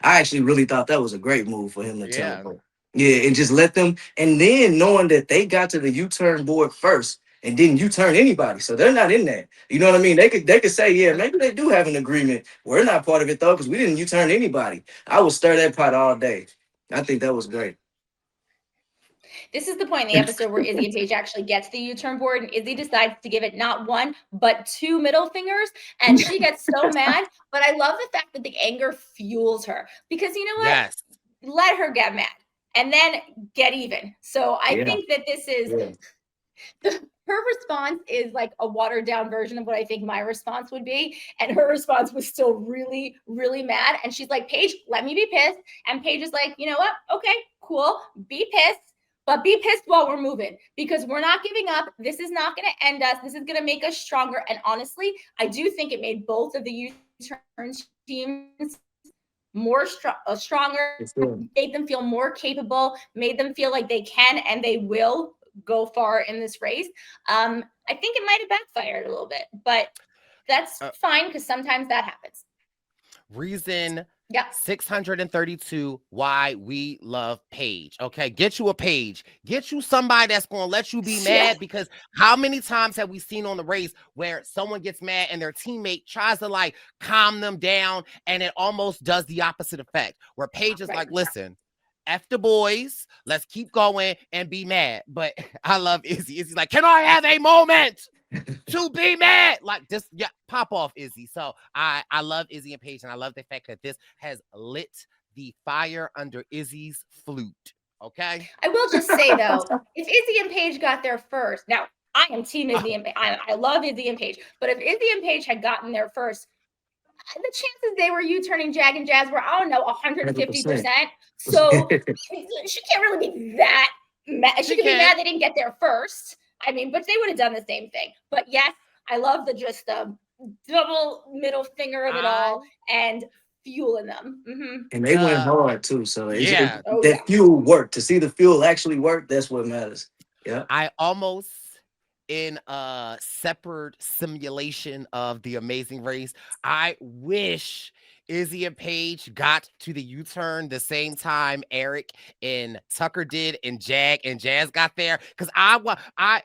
actually really thought that was a great move for him to tell them. Yeah, and just let them, and then knowing that they got to the U-turn board first and didn't U-turn anybody, so they're not in that. You know what I mean? They could say, yeah, maybe they do have an agreement. We're not part of it though, because we didn't U-turn anybody. I would stir that pot all day. I think that was great. This is the point in the episode where Izzy and Paige actually gets the U-turn board, and Izzy decides to give it not one, but two middle fingers, and she gets so mad. But I love the fact that the anger fuels her because you know what? Yes. Let her get mad and then get even. So I think that this is her response is like a watered down version of what I think my response would be. And her response was still really, really mad. And she's like, Paige, let me be pissed. And Paige is like, you know what? Okay, cool. Be pissed. But be pissed while we're moving because we're not giving up. This is not going to end us. This is going to make us stronger. And honestly, I do think it made both of the U-turn teams stronger, made them feel more capable, made them feel like they can and they will go far in this race. I think it might have backfired a little bit, but that's fine because sometimes that happens. Reason 632 why we love Paige. Okay, get you a Paige. Get you somebody that's going to let you be mad because how many times have we seen on the race where someone gets mad and their teammate tries to like calm them down and it almost does the opposite effect where Paige is like, listen, F the boys, let's keep going and be mad. But I love Izzy. Izzy's like, can I have a moment to be mad? Like this, pop off, Izzy. So I love Izzy and Paige, and I love the fact that this has lit the fire under Izzy's flute. Okay. I will just say though, if Izzy and Paige got there first, now I am team Izzy and Paige. I love Izzy and Paige, but if Izzy and Paige had gotten there first, the chances they were U-turning Jag and Jazz were, I don't know, 150%. So she can't really be that mad. She could be mad they didn't get there first. I mean, but they would have done the same thing. But yes, I love the double middle finger of it all and fueling them. Mm-hmm. And they went hard too. So that fuel worked. To see the fuel actually work, that's what matters. Yeah. I almost, in a separate simulation of the Amazing Race, I wish Izzy and Paige got to the U-turn the same time Eric and Tucker did and Jag and Jazz got there. Because I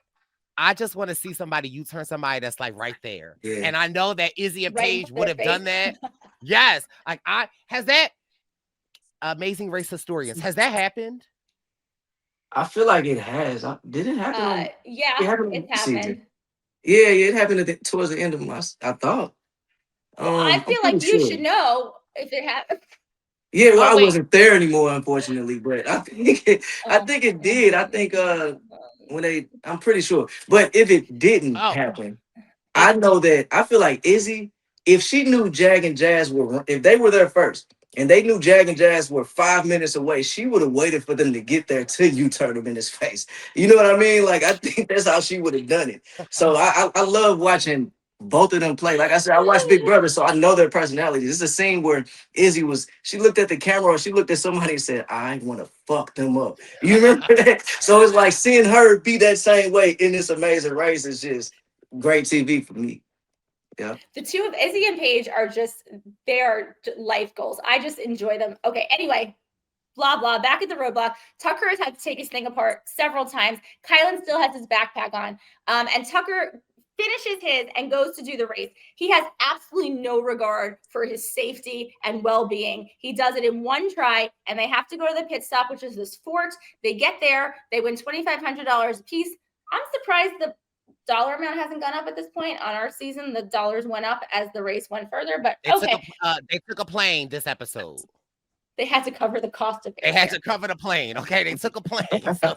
just want to see somebody U-turn somebody that's like right there. Yeah. And I know that Izzy and Paige would have done that. Yes. Has that Amazing Race historians, has that happened? I feel like it has. Did it happen on? It Yeah, happened on it's this season. happened. Yeah, it happened towards the end of I thought. Well, I I'm feel pretty like you sure. should know if it happened. Yeah, well, Oh I wait. wasn't there anymore, unfortunately, but I Oh, think it did. I think when I'm pretty sure. But if it didn't Oh, happen, it. I know that I feel like Izzy, if she knew Jag and Jazz if they were there first and they knew Jag and Jazz were 5 minutes away, she would have waited for them to get there till you turn them in his face. You know what I mean? Like I think that's how she would have done it. So I love watching both of them play. Like I said, I watch Big Brother, so I know their personalities. This is a scene where she looked at the camera or she looked at somebody and said, I want to fuck them up. You remember that? So it's like seeing her be that same way in this amazing race is just great TV for me. Yeah. the two of Izzy and Paige are just, they are life goals. I just enjoy them. Okay, anyway, blah, blah, back at the roadblock. Tucker has had to take his thing apart several times. Kylan still has his backpack on. And Tucker finishes his and goes to do the race. He has absolutely no regard for his safety and well-being. He does it in one try, and they have to go to the pit stop, which is this fort. They get there. They win $2,500 a piece. I'm surprised the dollar amount hasn't gone up at this point. On our season, the dollars went up as the race went further, but okay. They took a plane this episode. They had to cover the cost of it. They had to cover the plane. Okay, they took a plane, so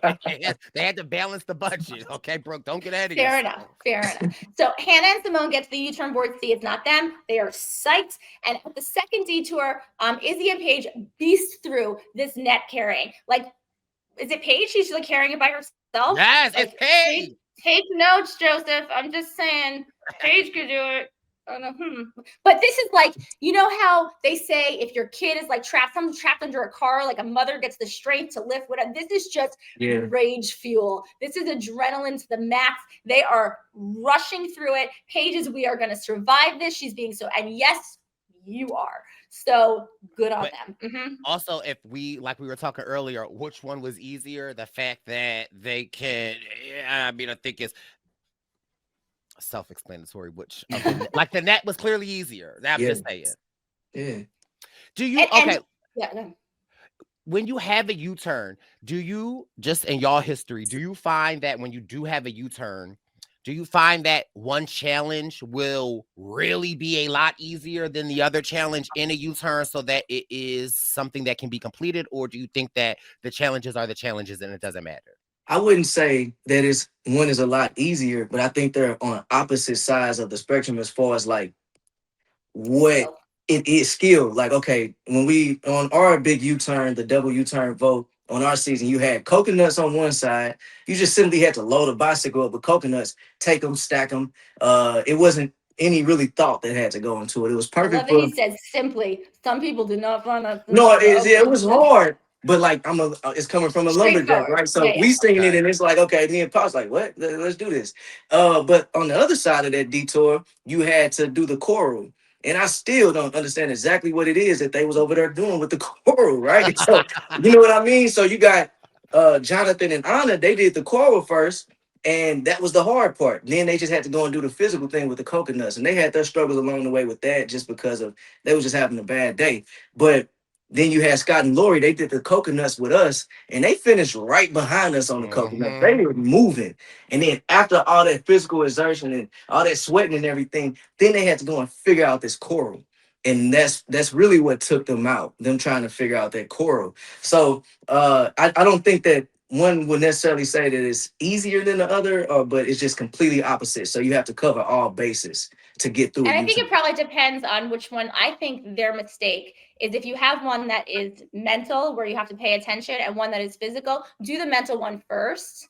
they had to balance the budget. Okay, Brooke, don't get ahead of yourself. Fair enough. So Hannah and Simone get to the U-turn board. See, it's not them. They are psyched. And at the second detour, Izzy and Paige beast through this net carrying. Like, is it Paige? She's like carrying it by herself. Yes, like, it's Paige. Take notes, Joseph. I'm just saying, Paige could do it. But this is like, you know how they say if your kid is like trapped under a car, like a mother gets the strength to lift whatever. This is just rage fuel. This is adrenaline to the max. They are rushing through it. Paige is, we are going to survive this. She's being so, and yes, you are. So good on them. Also, if we, like we were talking earlier, which one was easier? The fact that they can, I mean, I think it's self-explanatory, which like the net was clearly easier. I'm just saying. Yeah. Do you when you have a U-turn, do you, just in y'all history, do you find that when you do have a U-turn, do you find that one challenge will really be a lot easier than the other challenge in a U-turn so that it is something that can be completed? Or do you think that the challenges are the challenges and it doesn't matter? I wouldn't say that one is a lot easier, but I think they're on opposite sides of the spectrum as far as like what it is skill. Like, okay, when we on our big U-turn, the double U-turn vote on our season, you had coconuts on one side. You just simply had to load a bicycle up with coconuts, take them, stack them. It wasn't any really thought that had to go into it. It was perfect. I love that he said simply. Some people do not find that. No, it was hard. But like it's coming from a lumberjack, right? So we seen it, and it's like, okay, me and Pop's like, what? Let's do this. But on the other side of that detour, you had to do the choral, and I still don't understand exactly what it is that they was over there doing with the choral, right? So you know what I mean? So you got Jonathan and Anna, they did the choral first, and that was the hard part. Then they just had to go and do the physical thing with the coconuts, and they had their struggles along the way with that, just because they was just having a bad day, but. Then you had Scott and Lori. They did the coconuts with us, and they finished right behind us on the coconuts. They were moving. And then after all that physical exertion and all that sweating and everything, then they had to go and figure out this choral. And that's really what took them out, them trying to figure out that choral. So I don't think that one would necessarily say that it's easier than the other, but it's just completely opposite. So you have to cover all bases to get through. And I think it probably depends on which one. I think their mistake is if you have one that is mental, where you have to pay attention, and one that is physical, do the mental one first.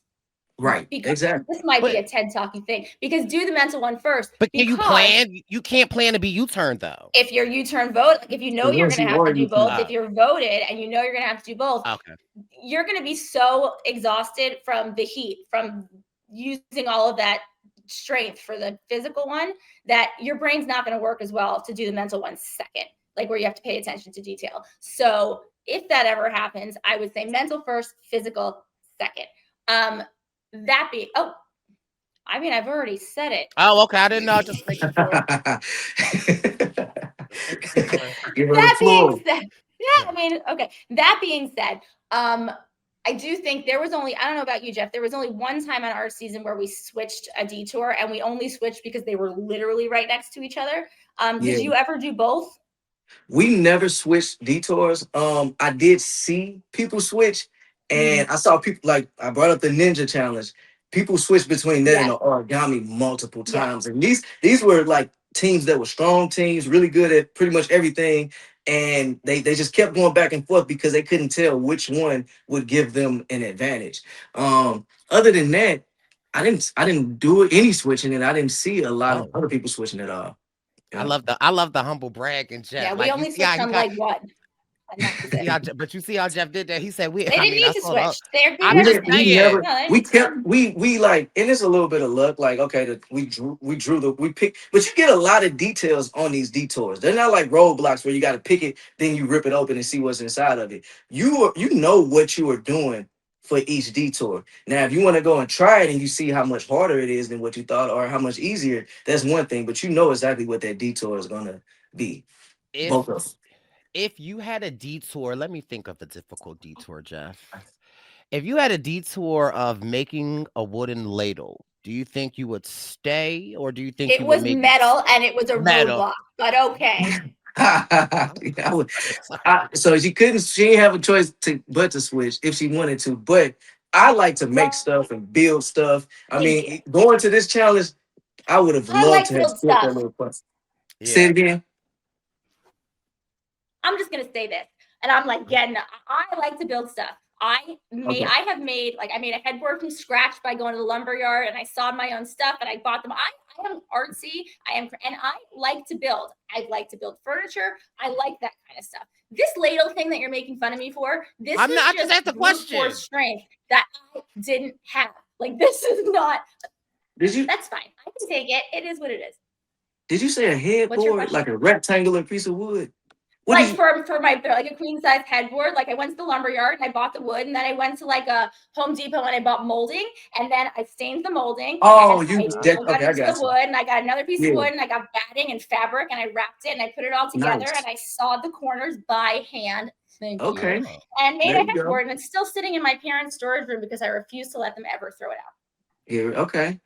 Right. Because exactly. This might be a TED Talky thing, because do the mental one first. But can you plan? You can't plan to be U-turn though. If you're U-turn vote, like if you know you're going to have to do both, if you're voted and you know you're going to have to do both, you're going to be so exhausted from the heat, from using all of that strength for the physical one, that your brain's not going to work as well to do the mental one second, like where you have to pay attention to detail. So if that ever happens, I would say mental first, physical second. That be I mean, I've already said it. Oh, okay. I didn't know. Just making sure. That being said, I mean, okay. That being said, I do think there was only, I don't know about you, Jeff, there was only one time on our season where we switched a detour, and we only switched because they were literally right next to each other. Did you ever do both? We never switched detours. I did see people switch, and I saw people like I brought up the ninja challenge. People switch between that and Yes. the origami multiple Yeah. times, and these were like teams that were strong teams, really good at pretty much everything, and they just kept going back and forth because they couldn't tell which one would give them an advantage. Other than that, I didn't do any switching, and I didn't see a lot of Oh, other people switching at all. Yeah. I love the humble brag and Yeah, Jeff. we Like you only see how switched he on got like one. And that was it. but you see how Jeff did that. He said we. They I didn't mean, need I to saw. switch. They I'm We never just didn't. needed We to. saying. never. No, they We didn't. kept. We like, and it's a little bit of luck. Like, okay, we drew the. We pick, but you get a lot of details on these detours. They're not like roadblocks where you got to pick it, then you rip it open and see what's inside of it. You know what you are doing for each detour. Now, if you want to go and try it and you see how much harder it is than what you thought, or how much easier, that's one thing. But you know exactly what that detour is gonna be. Both If of them. if you had a detour, let me think of the difficult detour, Jeff. If you had a detour of making a wooden ladle, do you think you would stay, or do you think It you would was maybe metal and it was a metal? roadblock, but okay. Yeah, so she didn't have a choice to switch if she wanted to, but I like to make stuff and build stuff. I Thank you. mean, going to this challenge, I would have I loved like to to have build split that stuff. little part. Say it Yeah. again. I'm just gonna say this, and I'm like getting. I like to build stuff. I Okay. have made like I made a headboard from scratch by going to the lumber yard, and I sawed my own stuff, and I bought them. I am artsy. And I like to build. I like to build furniture. I like that kind of stuff. This ladle thing that you're making fun of me for, this I'm is not. I just just asked the brute question. force strength that I didn't have. Like this is not. Did you That's fine. I can take it. It is what it is. did you say a What's your headboard, like question? a rectangular piece of wood? What did Like you? for my like a queen size headboard, like I went to the lumber yard and I bought the wood, and then I went to like a Home Depot and I bought molding, and then I stained the molding, Oh, and I got okay, I into the got you. wood, and I got another piece of Yeah, wood, and I got batting and fabric, and I wrapped it, and I put it all together, and nice. I sawed the corners by hand. Thank you. Okay, Oh, And made there a you go. headboard, and it's still sitting in my parents' storage room because I refuse to let them ever throw it out, Yeah, okay.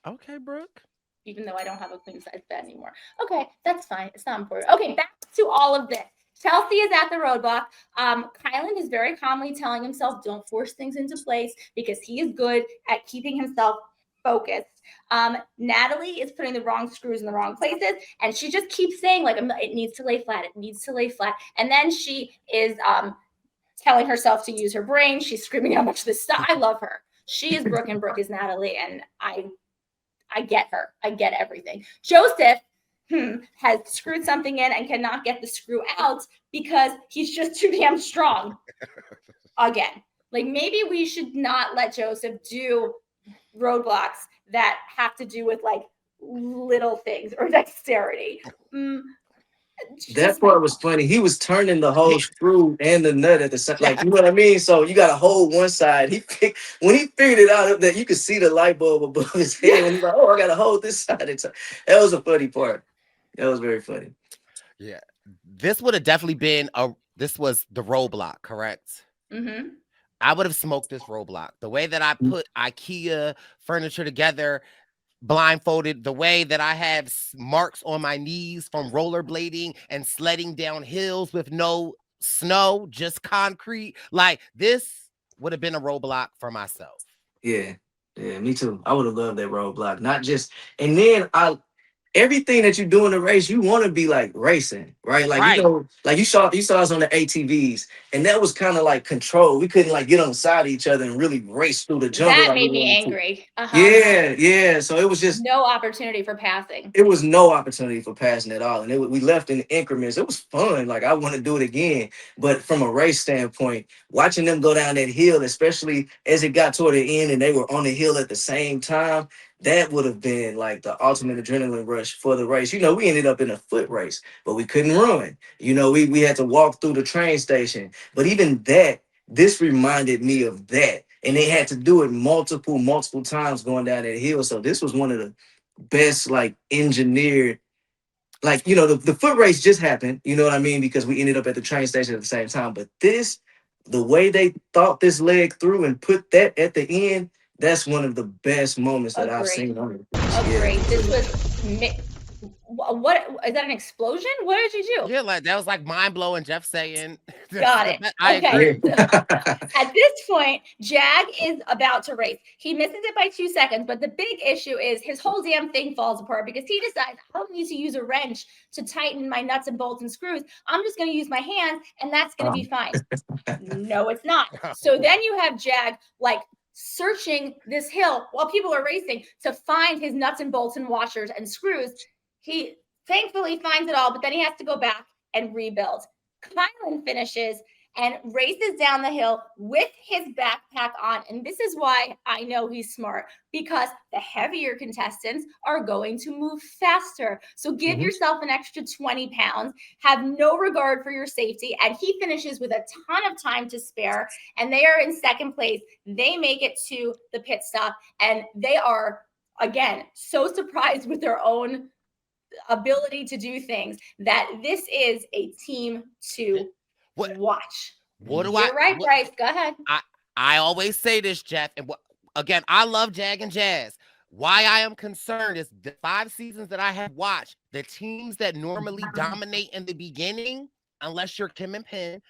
okay, Brooke. even though I don't have a queen size bed anymore. Okay, that's fine. It's not important. Okay, back to all of this. Chelsea is at the roadblock. Kylan is very calmly telling himself, don't force things into place because he is good at keeping himself focused. Natalie is putting the wrong screws in the wrong places, and she just keeps saying, like, it needs to lay flat, it needs to lay flat. And then she is telling herself to use her brain. She's screaming how much this stuff. I love her. She is Brooke and Brooke is Natalie, and I get her. I get everything. Joseph has screwed something in and cannot get the screw out because he's just too damn strong. Again, like maybe we should not let Joseph do roadblocks that have to do with like little things or dexterity. That part was funny. He was turning the whole screw and the nut at the same, like, you know what I mean. So you got to hold one side. When he figured it out, that you could see the light bulb above his head. When he's like, "Oh, I got to hold this side." That was a funny part. That was very funny. Yeah, this would have definitely been a. This was the roadblock, correct? Mm-hmm. I would have smoked this roadblock. The way that I put IKEA furniture together, blindfolded, the way that I have marks on my knees from rollerblading and sledding down hills with no snow, just concrete. Like this would have been a roadblock for myself. Yeah, yeah, me too. I would have loved that roadblock. Not just, and then everything that you do in the race, you want to be like racing, right? Like, Right. like you saw us on the ATVs, and that was kind of like control. We couldn't like get on the side of each other and really race through the jungle That like we made me wanted to. angry. Yeah. So it was just No opportunity for passing. it was no opportunity for passing at all, and we left in increments. It was fun. Like I want to do it again, but from a race standpoint, watching them go down that hill, especially as it got toward the end and they were on the hill at the same time, that would have been like the ultimate adrenaline rush for the race. We ended up in a foot race, but we couldn't run. We had to walk through the train station. But even that, this reminded me of that. And they had to do it multiple times going down that hill. So this was one of the best like engineered, like, the foot race just happened, you know what I mean, because we ended up at the train station at the same time. But this the way they thought this leg through and put that at the end, that's one of the best moments that I've Agree. seen on it. Agree. Yeah. This was what is that an explosion? What did you do? Yeah, like that was like mind blowing. Jeff saying, Got it. I Okay. agree. At this point, Jag is about to race. He misses it by 2 seconds, but the big issue is his whole damn thing falls apart because he decides, I don't need to use a wrench to tighten my nuts and bolts and screws. I'm just going to use my hands, and that's going to be fine. No, it's not. So then you have Jag like searching this hill while people are racing to find his nuts and bolts and washers and screws. He thankfully finds it all, but then he has to go back and rebuild. Kylan finishes and races down the hill with his backpack on. And this is why I know he's smart, because the heavier contestants are going to move faster. So give yourself an extra 20 pounds, have no regard for your safety. And he finishes with a ton of time to spare. And they are in second place. They make it to the pit stop. And they are, again, so surprised with their own ability to do things that this is a team to watch. What do You're right, Brice. Go ahead. I always say this, Jeff, and again, I love Jag and Jazz. Why I am concerned is the 5 seasons that I have watched, the teams that normally dominate in the beginning, unless you're Kim and Penn,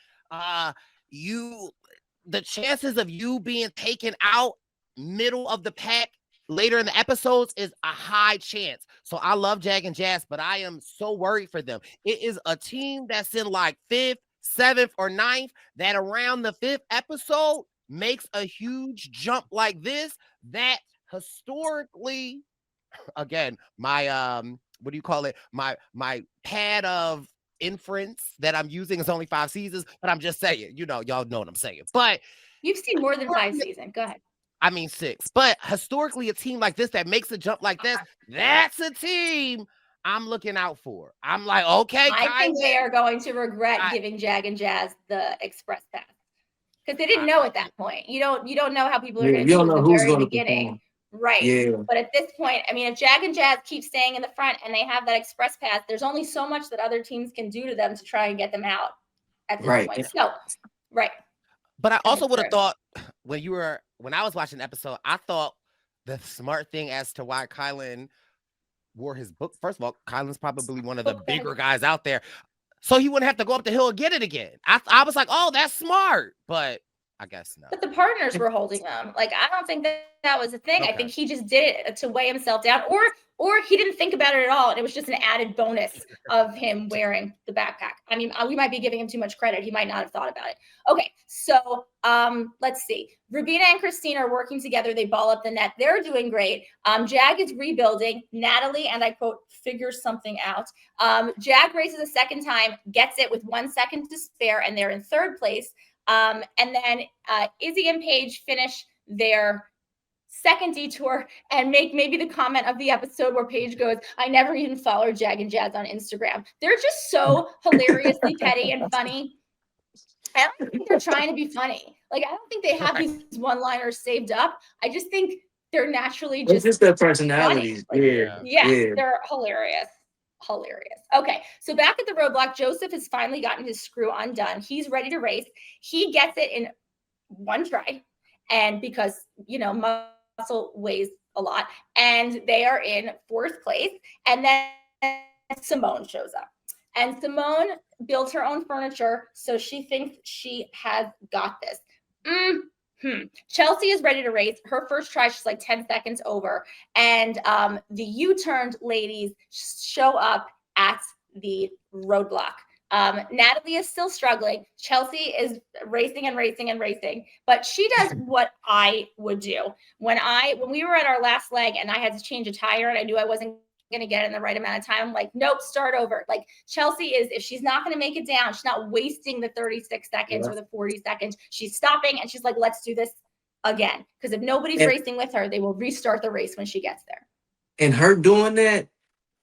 the chances of you being taken out middle of the pack later in the episodes is a high chance. So I love Jag and Jazz, but I am so worried for them. It is a team that's in like 5th, 7th, or 9th that around the 5th episode makes a huge jump like this that historically, again, my what do you call it? My pad of inference that I'm using is only 5 seasons, but I'm just saying, y'all know what I'm saying. But you've seen more than 5 seasons. Go ahead. I mean 6. But historically, a team like this that makes a jump like this, that's a team I'm looking out for. I'm like, okay, I think they are going to regret giving Jag and Jazz the express pass because they didn't know at that point. You don't know how people are going to do at the very beginning, right? Yeah. But at this point, I mean, if Jag and Jazz keep staying in the front and they have that express pass, there's only so much that other teams can do to them to try and get them out at this point. So, right. But I also would have thought when I was watching the episode, I thought the smart thing as to why Kylan wore his book. First of all, Kylan's probably one of the bigger guys out there, so he wouldn't have to go up the hill and get it again. I was like, oh, that's smart, but I guess no. But the partners were holding them. Like, I don't think that was a thing. Okay. I think he just did it to weigh himself down, or he didn't think about it at all, and it was just an added bonus of him wearing the backpack. I mean, we might be giving him too much credit. He might not have thought about it. Okay, so let's see. Rubina and Christine are working together. They ball up the net. They're doing great. Jag is rebuilding. Natalie, and I quote, figures something out. Jag races a second time, gets it with 1 second to spare, and they're in third place. And then Izzy and Paige finish their second detour and make maybe the comment of the episode where Paige goes, I never even followed Jag and Jazz on Instagram. They're just so hilariously petty and funny. I don't think they're trying to be funny. Like, I don't think they have these one-liners saved up. I just think they're naturally just their personalities. Like, yeah, they're hilarious. Okay, so back at the roadblock, Joseph has finally gotten his screw undone. He's ready to race. He gets it in 1 try. And because, muscle weighs a lot, and they are in 4th place. And then Simone shows up. And Simone built her own furniture, so she thinks she has got this. Chelsea is ready to race. Her first try, she's like 10 seconds over. And the U-turned ladies show up at the roadblock. Natalie is still struggling. Chelsea is racing, but she does what I would do. When we were at our last leg and I had to change a tire and I knew I wasn't going to get it in the right amount of time, I'm like, nope, start over. Like, Chelsea is, if she's not going to make it down, she's not wasting the 36 seconds or the 40 seconds. She's stopping and she's like, let's do this again. Because if nobody's racing with her, they will restart the race when she gets there. And her doing that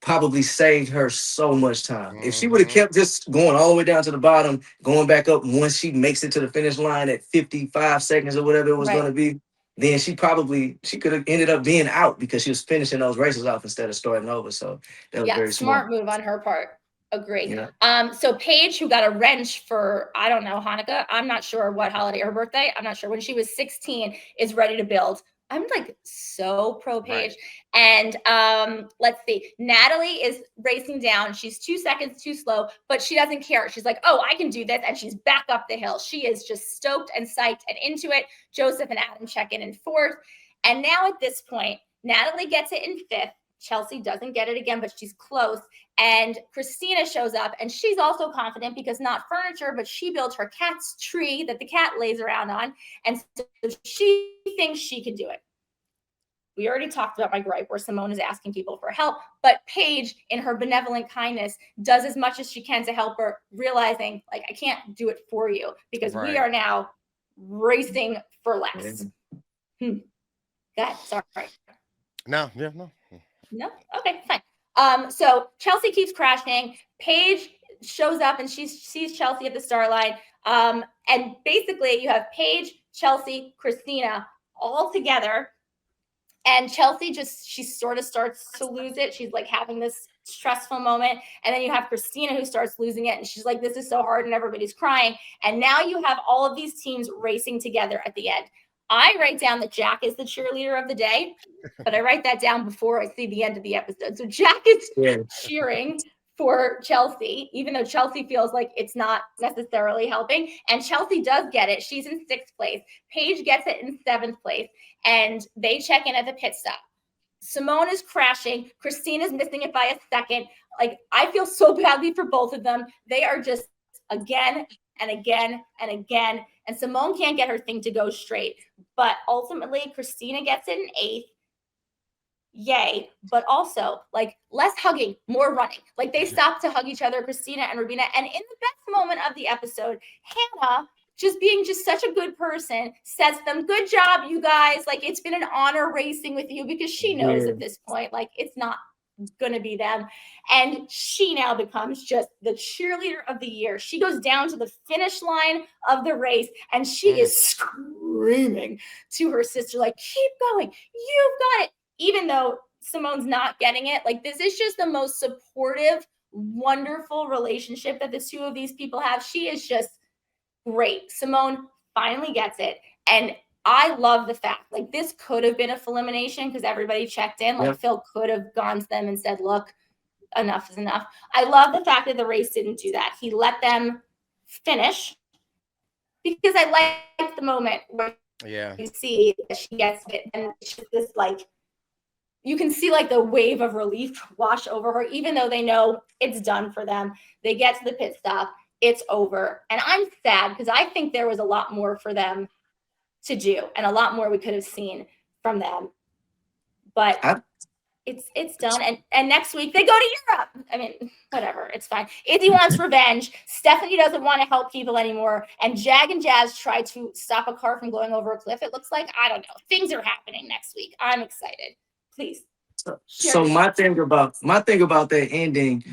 probably saved her so much time. If she would have kept just going all the way down to the bottom, going back up once she makes it to the finish line at 55 seconds or whatever it was going to be, then she could have ended up being out because she was finishing those races off instead of starting over. So that was very smart move on her part. Agree. Yeah. So Paige, who got a wrench for, I don't know, Hanukkah, I'm not sure what holiday, her birthday, I'm not sure, when she was 16, is ready to build. I'm like so pro Paige. Right. And let's see, Natalie is racing down. She's 2 seconds too slow, but she doesn't care. She's like, oh, I can do this. And she's back up the hill. She is just stoked and psyched and into it. Joseph and Adam check in 4th. And now at this point, Natalie gets it in 5th. Chelsea doesn't get it again, but she's close. And Christina shows up, and she's also confident because not furniture, but she built her cat's tree that the cat lays around on. And so she thinks she can do it. We already talked about my gripe where Simone is asking people for help, but Paige, in her benevolent kindness, does as much as she can to help her, realizing, like, I can't do it for you because we are now racing for less. Go ahead. Sorry. No. No? Okay, fine. So Chelsea keeps crashing. Paige shows up and she sees Chelsea at the start line. And basically you have Paige, Chelsea, Christina all together. And Chelsea she sort of starts to lose it. She's like having this stressful moment. And then you have Christina who starts losing it. And she's like, this is so hard. And everybody's crying. And now you have all of these teams racing together at the end. I write down that Jack is the cheerleader of the day, but I write that down before I see the end of the episode. So Jack is cheering for Chelsea, even though Chelsea feels like it's not necessarily helping. And Chelsea does get it. She's in 6th place. Paige gets it in 7th place. And they check in at the pit stop. Simone is crashing. Christina's missing it by a second. Like, I feel so badly for both of them. They are just again and again and again. And Simone can't get her thing to go straight. But ultimately, Christina gets it in 8th. Yay. But also, like, less hugging, more running. Like, they stop to hug each other, Christina and Rubina. And in the best moment of the episode, Hannah, just being just such a good person, says to them, good job, you guys. Like, it's been an honor racing with you, because she knows at this point, like, it's not going to be them. And she now becomes just the cheerleader of the year. She goes down to the finish line of the race and she is screaming to her sister, like, keep going, you've got it. Even though Simone's not getting it, like, this is just the most supportive, wonderful relationship that the two of these people have. She is just great. Simone finally gets it. And I love the fact, like, this could have been a full elimination because everybody checked in. Like, Phil could have gone to them and said, look, enough is enough. I love the fact that the race didn't do that. He let them finish, because I like the moment where you see that she gets it, and it's just this, like, you can see, like, the wave of relief wash over her, even though they know it's done for them. They get to the pit stop. It's over. And I'm sad because I think there was a lot more for them to do and a lot more we could have seen from them. But it's done. And next week they go to Europe. I mean, whatever. It's fine. Izzy wants revenge. Stephanie doesn't want to help people anymore. And Jag and Jazz try to stop a car from going over a cliff, it looks like. I don't know. Things are happening next week. I'm excited. Please. So my thing about that ending,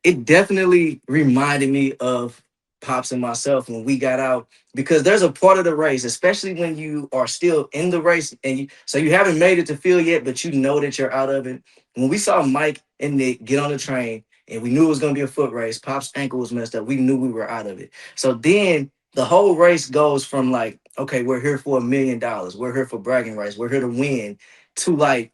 it definitely reminded me of Pops and myself when we got out, because there's a part of the race, especially when you are still in the race and you haven't made it to field yet, but you know that you're out of it. When we saw Mike and Nick get on the train and we knew it was going to be a foot race, Pop's ankle was messed up. We knew we were out of it. So then the whole race goes from, like, okay, we're here for $1 million. We're here for bragging rights. We're here to win, to, like,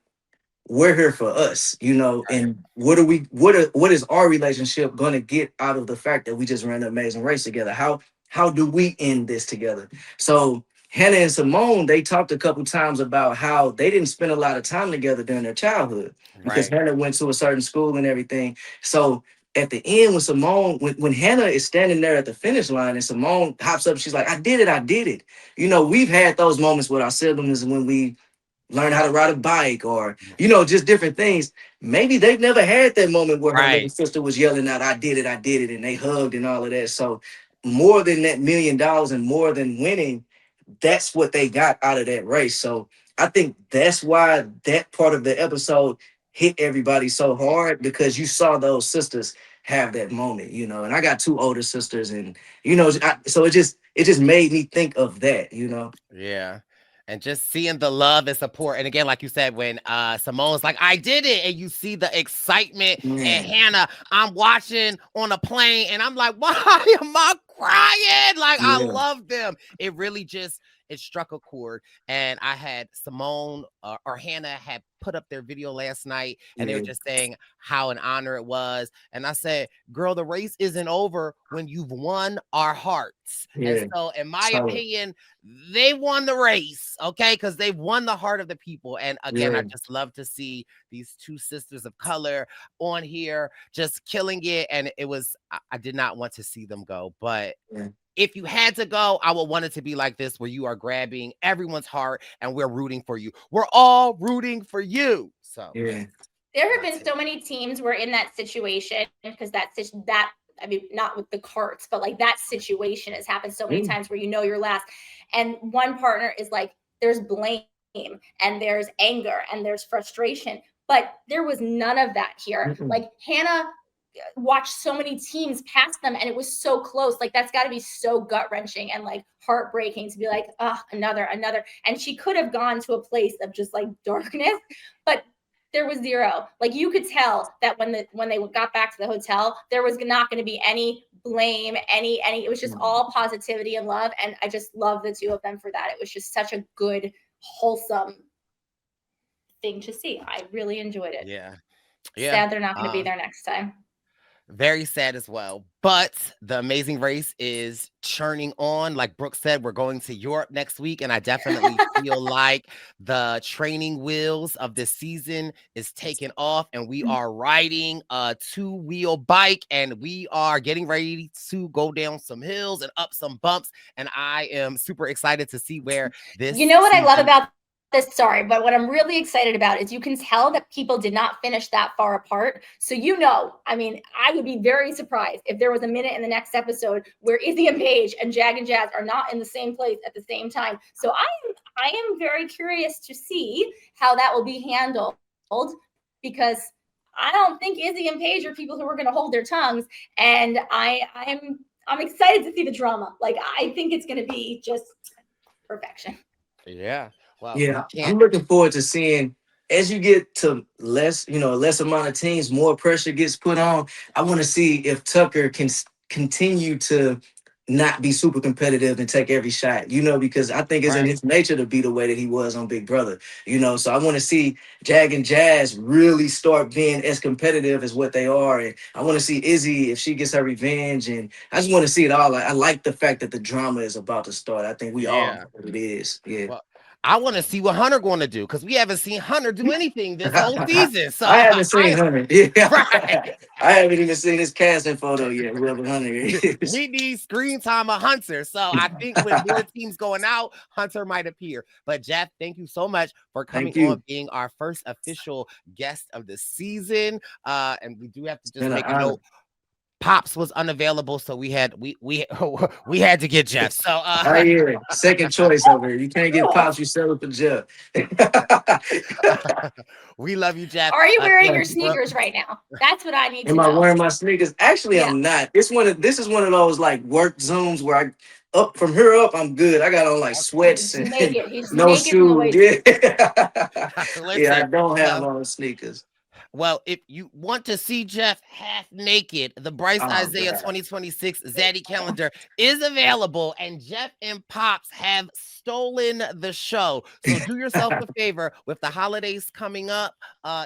we're here for us, and what is our relationship going to get out of the fact that we just ran an amazing race together? How do we end this together? So Hannah and Simone, they talked a couple times about how they didn't spend a lot of time together during their childhood, because Hannah went to a certain school and everything. So at the end, when Simone, when Hannah is standing there at the finish line and Simone hops up, she's like, I did it. We've had those moments with our siblings when we learn how to ride a bike, or, just different things. Maybe they've never had that moment where her little sister was yelling out, I did it, and they hugged and all of that. So more than that $1 million and more than winning, that's what they got out of that race. So I think that's why that part of the episode hit everybody so hard, because you saw those sisters have that moment, and I got 2 older sisters, and, so it just made me think of that. Yeah. And just seeing the love and support. And again, like you said, when Simone's like, I did it. And you see the excitement. And Hannah, I'm watching on a plane. And I'm like, why am I crying? Like, I love them. It really just, it struck a chord. And I had Simone or Hannah had put up their video last night. And they were just saying how an honor it was. And I said, girl, the race isn't over when you've won our hearts. And so, in my opinion, they won the race, okay? Because they've won the heart of the people. And again, I just love to see these two sisters of color on here just killing it. And it was, I did not want to see them go. But if you had to go, I would want it to be like this, where you are grabbing everyone's heart and we're rooting for you. We're all rooting for you. So there have been so many teams where in that situation, because I mean, not with the carts, but like that situation has happened so many times where you know you're last. And one partner is like, there's blame and there's anger and there's frustration. But there was none of that here. Like Hannah watched so many teams pass them and it was so close. Like that's got to be so gut-wrenching and like heartbreaking to be like, oh, another. And she could have gone to a place of just like darkness, but there was zero. Like you could tell that when they got back to the hotel, there was not going to be any blame, any. It was just all positivity and love. And I just love the two of them for that. It was just such a good, wholesome thing to see. I really enjoyed it. Yeah. Sad they're not going to be there next time. Very sad as well. But the Amazing Race is churning on. Like Brooke said, we're going to Europe next week. And I definitely feel like the training wheels of this season is taking off. And we are riding a 2-wheel bike. And we are getting ready to go down some hills and up some bumps. And I am super excited to see where this. You know what I love about this, sorry, but what I'm really excited about is you can tell that people did not finish that far apart. So, I mean, I would be very surprised if there was a minute in the next episode where Izyah and Paige and Jag and Jazz are not in the same place at the same time. So I am very curious to see how that will be handled, because I don't think Izyah and Paige are people who are going to hold their tongues. And I'm excited to see the drama. Like, I think it's going to be just perfection. Yeah. Well, I'm looking forward to seeing, as you get to less amount of teams, more pressure gets put on. I want to see if Tucker can continue to not be super competitive and take every shot, because I think it's in his nature to be the way that he was on Big Brother, so I want to see Jag and Jazz really start being as competitive as what they are. And I want to see Izzy if she gets her revenge, and I just want to see it all. I like the fact that the drama is about to start. I think we all know what it is. Well, I want to see what Hunter going to do, because we haven't seen Hunter do anything this whole season. So I haven't seen Hunter. I haven't even seen his casting photo yet. Whoever Hunter is. We need screen time of Hunter. So I think with more teams going out, Hunter might appear. But Jeff, thank you so much for coming on, being our first official guest of the season. And we do have to just make a note. Pops was unavailable, so we had to get Jeff. So second choice over here. You can't get Pops, you settle for Jeff. We love you, Jeff. Are you wearing your sneakers right now? That's what I need to know. Am I wearing my sneakers? Actually, I'm not. This is one of those like work Zooms where from here up, I'm good. I got on like sweats and no shoes. I don't have on sneakers. Well, if you want to see Jeff half naked, the Brice Izyah 2026 Zaddy calendar is available, and Jeff and Pops have stolen the show. So do yourself a favor with the holidays coming up.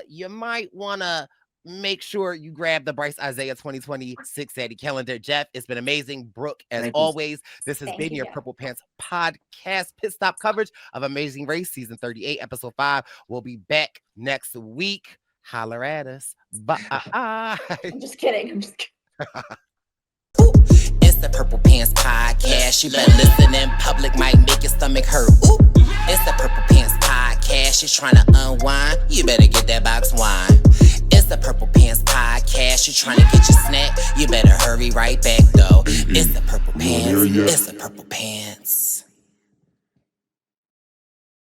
You might want to make sure you grab the Brice Izyah 2026 Zaddy calendar. Jeff, it's been amazing. Brooke, as always, this has been your Purple Pants podcast pit stop coverage of Amazing Race season 38, episode 5. We'll be back next week. Holler at us. Bye. I'm just kidding. It's the Purple Pants podcast. You better listen in public, might make your stomach hurt. Ooh. It's the Purple Pants podcast. You're trying to unwind, you better get that box wine. It's the Purple Pants podcast. You're trying to get your snack, you better hurry right back though. It's the Purple Pants. It's the Purple Pants.